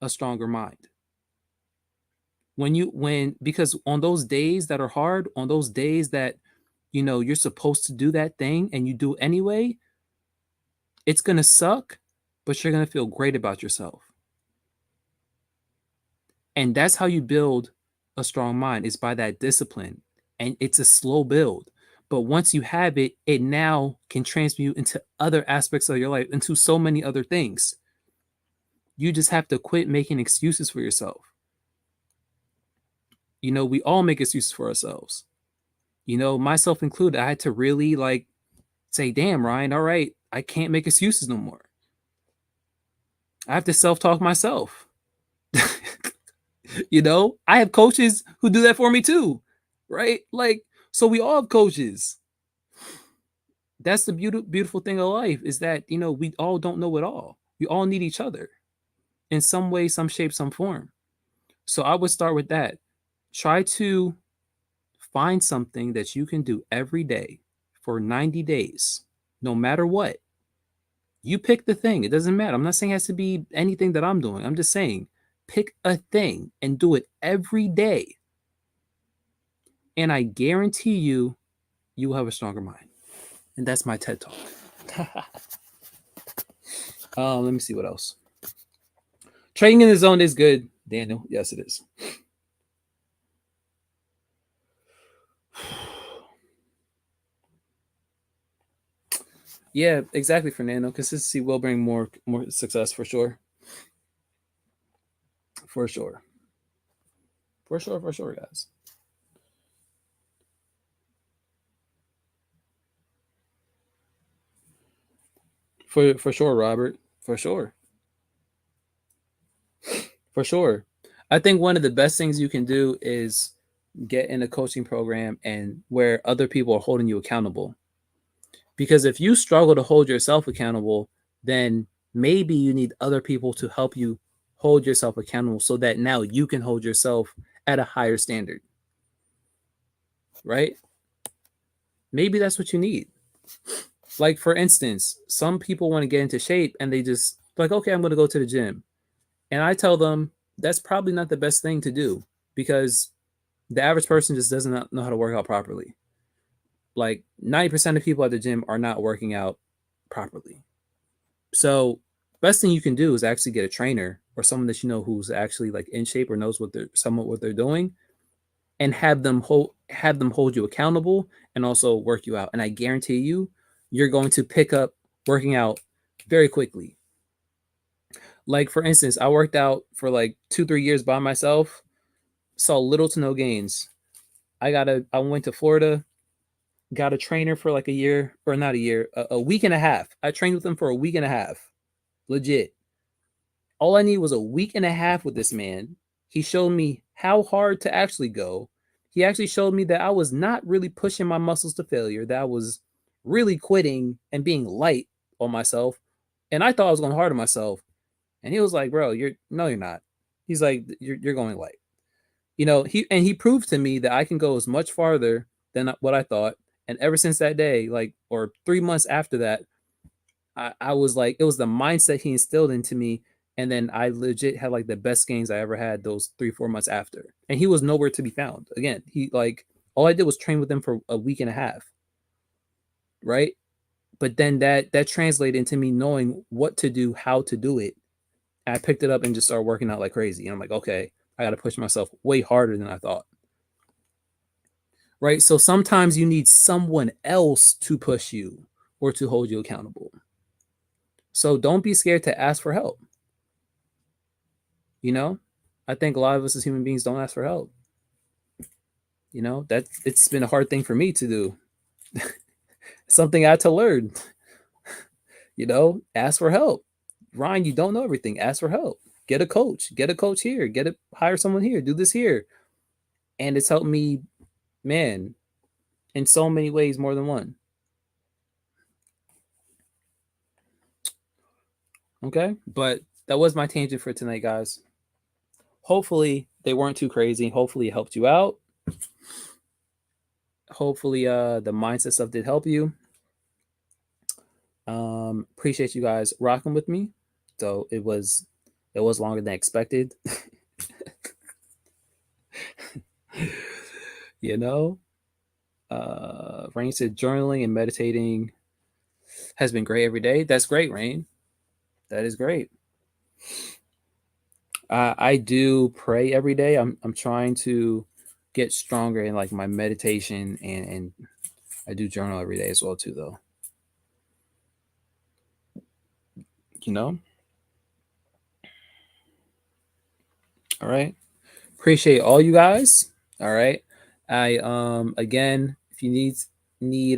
a stronger mind. Because on those days that are hard, on those days that you're supposed to do that thing and you do it anyway, it's going to suck, but you're going to feel great about yourself. And that's how you build a strong mind, is by that discipline. And it's a slow build. But once you have it, it now can transmute into other aspects of your life, into so many other things. You just have to quit making excuses for yourself. We all make excuses for ourselves. Myself included. I had to really say, damn, Ryan, all right, I can't make excuses no more. I have to self-talk myself. I have coaches who do that for me too, right? So we all have coaches. That's the beautiful thing of life, is that, we all don't know it all. We all need each other in some way, some shape, some form. So I would start with that. Try to find something that you can do every day for 90 days, no matter what. You pick the thing. It doesn't matter. I'm not saying it has to be anything that I'm doing. I'm just saying pick a thing and do it every day. And I guarantee you, you will have a stronger mind. And that's my TED Talk. Let me see what else. Trading in the zone is good, Daniel. Yes, it is. Yeah, exactly, Fernando. Consistency will bring more success for sure. For sure. For sure, guys. For sure, Robert. For sure. For sure. I think one of the best things you can do is get in a coaching program and where other people are holding you accountable. Because if you struggle to hold yourself accountable, then maybe you need other people to help you hold yourself accountable so that now you can hold yourself at a higher standard, right? Maybe that's what you need. Like, for instance, some people want to get into shape and they just like, okay, I'm going to go to the gym. And I tell them that's probably not the best thing to do because the average person just doesn't know how to work out properly. Like 90% of people at the gym are not working out properly. So, best thing you can do is actually get a trainer or someone that you know who's actually like in shape or knows what they're somewhat what they're doing and have them hold you accountable and also work you out. And I guarantee you, you're going to pick up working out very quickly. Like for instance, I worked out for like 2 3 years by myself, saw little to no gains. I went to Florida, got a trainer for like a year or not a year, a week and a half. I trained with him for a week and a half, legit. All I need was a week and a half with this man. He showed me how hard to actually go. He actually showed me that I was not really pushing my muscles to failure, that I was really quitting and being light on myself. And I thought I was going hard on myself. And he was like, bro, you're no, you're not. He's like, you're going light. He proved to me that I can go as much farther than what I thought. And ever since that day, like, or 3 months after that, I was like, it was the mindset he instilled into me. And then I legit had like the best gains I ever had those 3 4 months after. And he was nowhere to be found. Again, he like all I did was train with him for a week and a half, right? But then that translated into me knowing what to do, how to do it. And I picked it up and just started working out like crazy. And I'm like, okay, I got to push myself way harder than I thought, right? So sometimes you need someone else to push you or to hold you accountable. So don't be scared to ask for help. You know, I think a lot of us as human beings don't ask for help. That it's been a hard thing for me to do. Something I had to learn. Ask for help. Ryan, you don't know everything. Ask for help. Get a coach. Get a coach here. Hire someone here. Do this here. And it's helped me, man, in so many ways more than one. Okay, but that was my tangent for tonight, guys. Hopefully they weren't too crazy. Hopefully it helped you out. Hopefully the mindset stuff did help you. Appreciate you guys rocking with me. So it was longer than expected. you know. Rain said journaling and meditating has been great every day. That's great, Rain. That is great. I do pray every day. I'm trying to get stronger in like my meditation and I do journal every day as well too though. You know? All right. Appreciate all you guys. All right. I again, if you need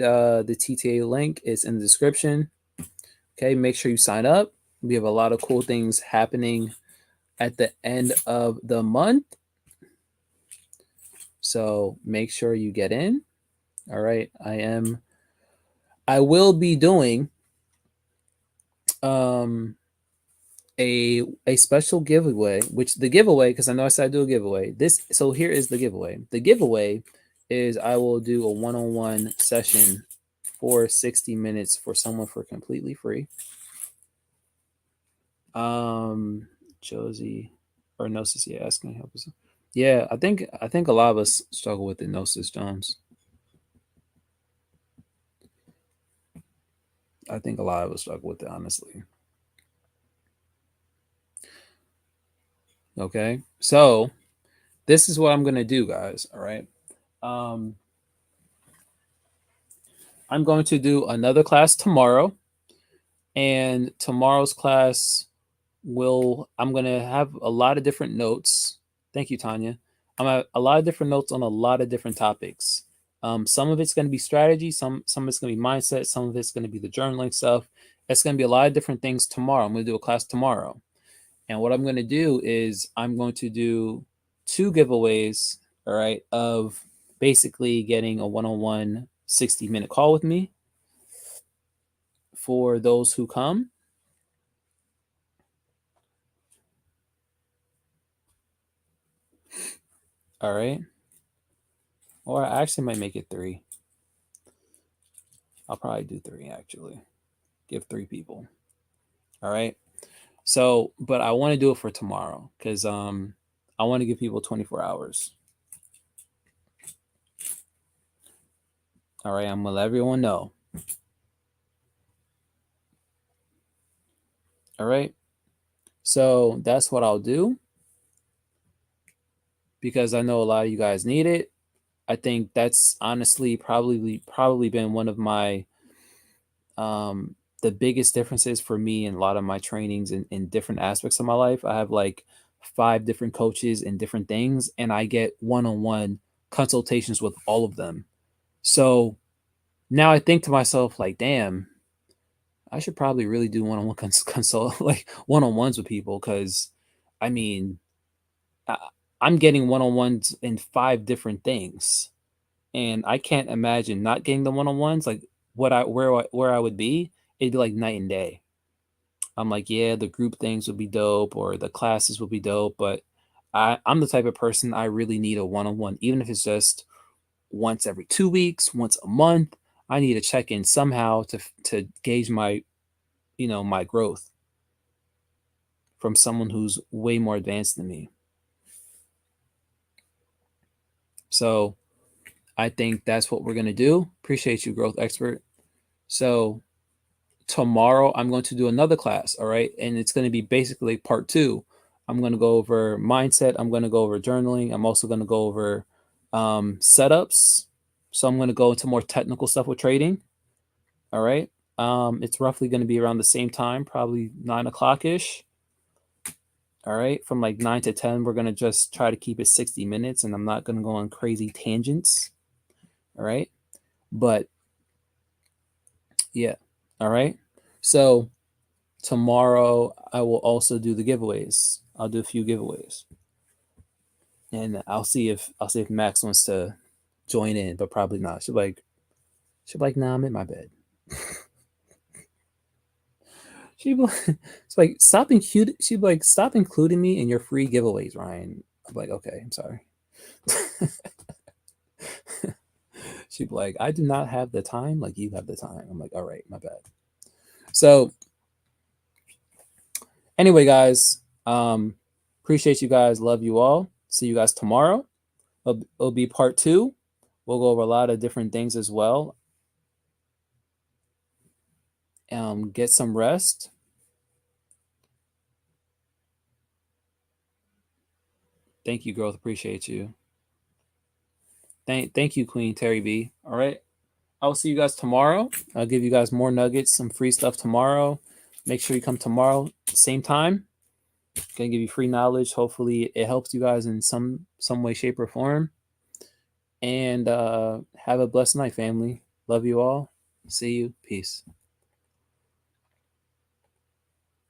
the TTA link, it's in the description. Okay, make sure you sign up. We have a lot of cool things happening at the end of the month. So make sure you get in. All right. I will be doing um a special giveaway, which the giveaway, because I know I said I do a giveaway. So here is the giveaway. The giveaway is I will do a one-on-one session for 60 minutes for someone for completely free. Josie or Gnosis, yeah, asking help us. Yeah, I think a lot of us struggle with the Gnosis, Jones. I think a lot of us struggle with it, honestly. Okay, so this is what I'm gonna do, guys. All right. Um, I'm going to do another class tomorrow. And tomorrow's class I'm gonna have a lot of different notes. Thank you, Tanya. I'm gonna have a lot of different notes on a lot of different topics. Some of it's gonna be strategy, some of it's gonna be mindset, some of it's gonna be the journaling stuff. It's gonna be a lot of different things tomorrow. I'm gonna do a class tomorrow. And what I'm gonna do is I'm going to do 2 giveaways, all right, of basically getting a one-on-one 60-minute call with me for those who come. All right. Or I actually might make it 3. I'll probably do 3 actually. Give 3 people. All right. So, but I want to do it for tomorrow because I want to give people 24 hours. All right, I'm gonna let everyone know. All right. So that's what I'll do because I know a lot of you guys need it. I think that's honestly probably been one of my the biggest differences for me in a lot of my trainings in different aspects of my life. I have like 5 different coaches in different things, and I get one-on-one consultations with all of them. So now I think to myself, like, damn, I should probably really do one-on-one consult, like one-on-ones with people, because I mean, I, I'm getting one-on-ones in 5 different things, and I can't imagine not getting the one-on-ones. Like where I would be, it'd be like night and day. I'm like, yeah, the group things would be dope or the classes would be dope, but I'm the type of person I really need a one-on-one, even if it's just once every 2 weeks, once a month. I need to check in somehow to gauge my my growth from someone who's way more advanced than me. So I think that's what we're gonna do. Appreciate you, growth expert. So tomorrow I'm going to do another class, all right? And it's going to be basically part 2. I'm going to go over mindset, I'm going to go over journaling, I'm also going to go over setups. So I'm going to go into more technical stuff with trading, all right? It's roughly going to be around the same time, probably 9 o'clock ish. All right, from like 9 to 10, we're going to just try to keep it 60 minutes, and I'm not going to go on crazy tangents. All right, but yeah, all right. So tomorrow I will also do the giveaways. I'll do a few giveaways, and I'll see if Max wants to join in, but probably not. She'll be like, nah, I'm in my bed. She'd be like, it's like stop include. She'd be like, stop including me in your free giveaways, Ryan. I'm like, okay, I'm sorry. She'd be like, I do not have the time like you have the time. I'm like, all right, my bad. So anyway, guys, appreciate you guys. Love you all. See you guys tomorrow. It'll be part 2. We'll go over a lot of different things as well. Get some rest. Thank you, growth. Appreciate you. Thank you, Queen Terry B. All right. I'll see you guys tomorrow. I'll give you guys more nuggets, some free stuff tomorrow. Make sure you come tomorrow, same time. Gonna give you free knowledge. Hopefully, it helps you guys in some way, shape, or form. And have a blessed night, family. Love you all. See you. Peace.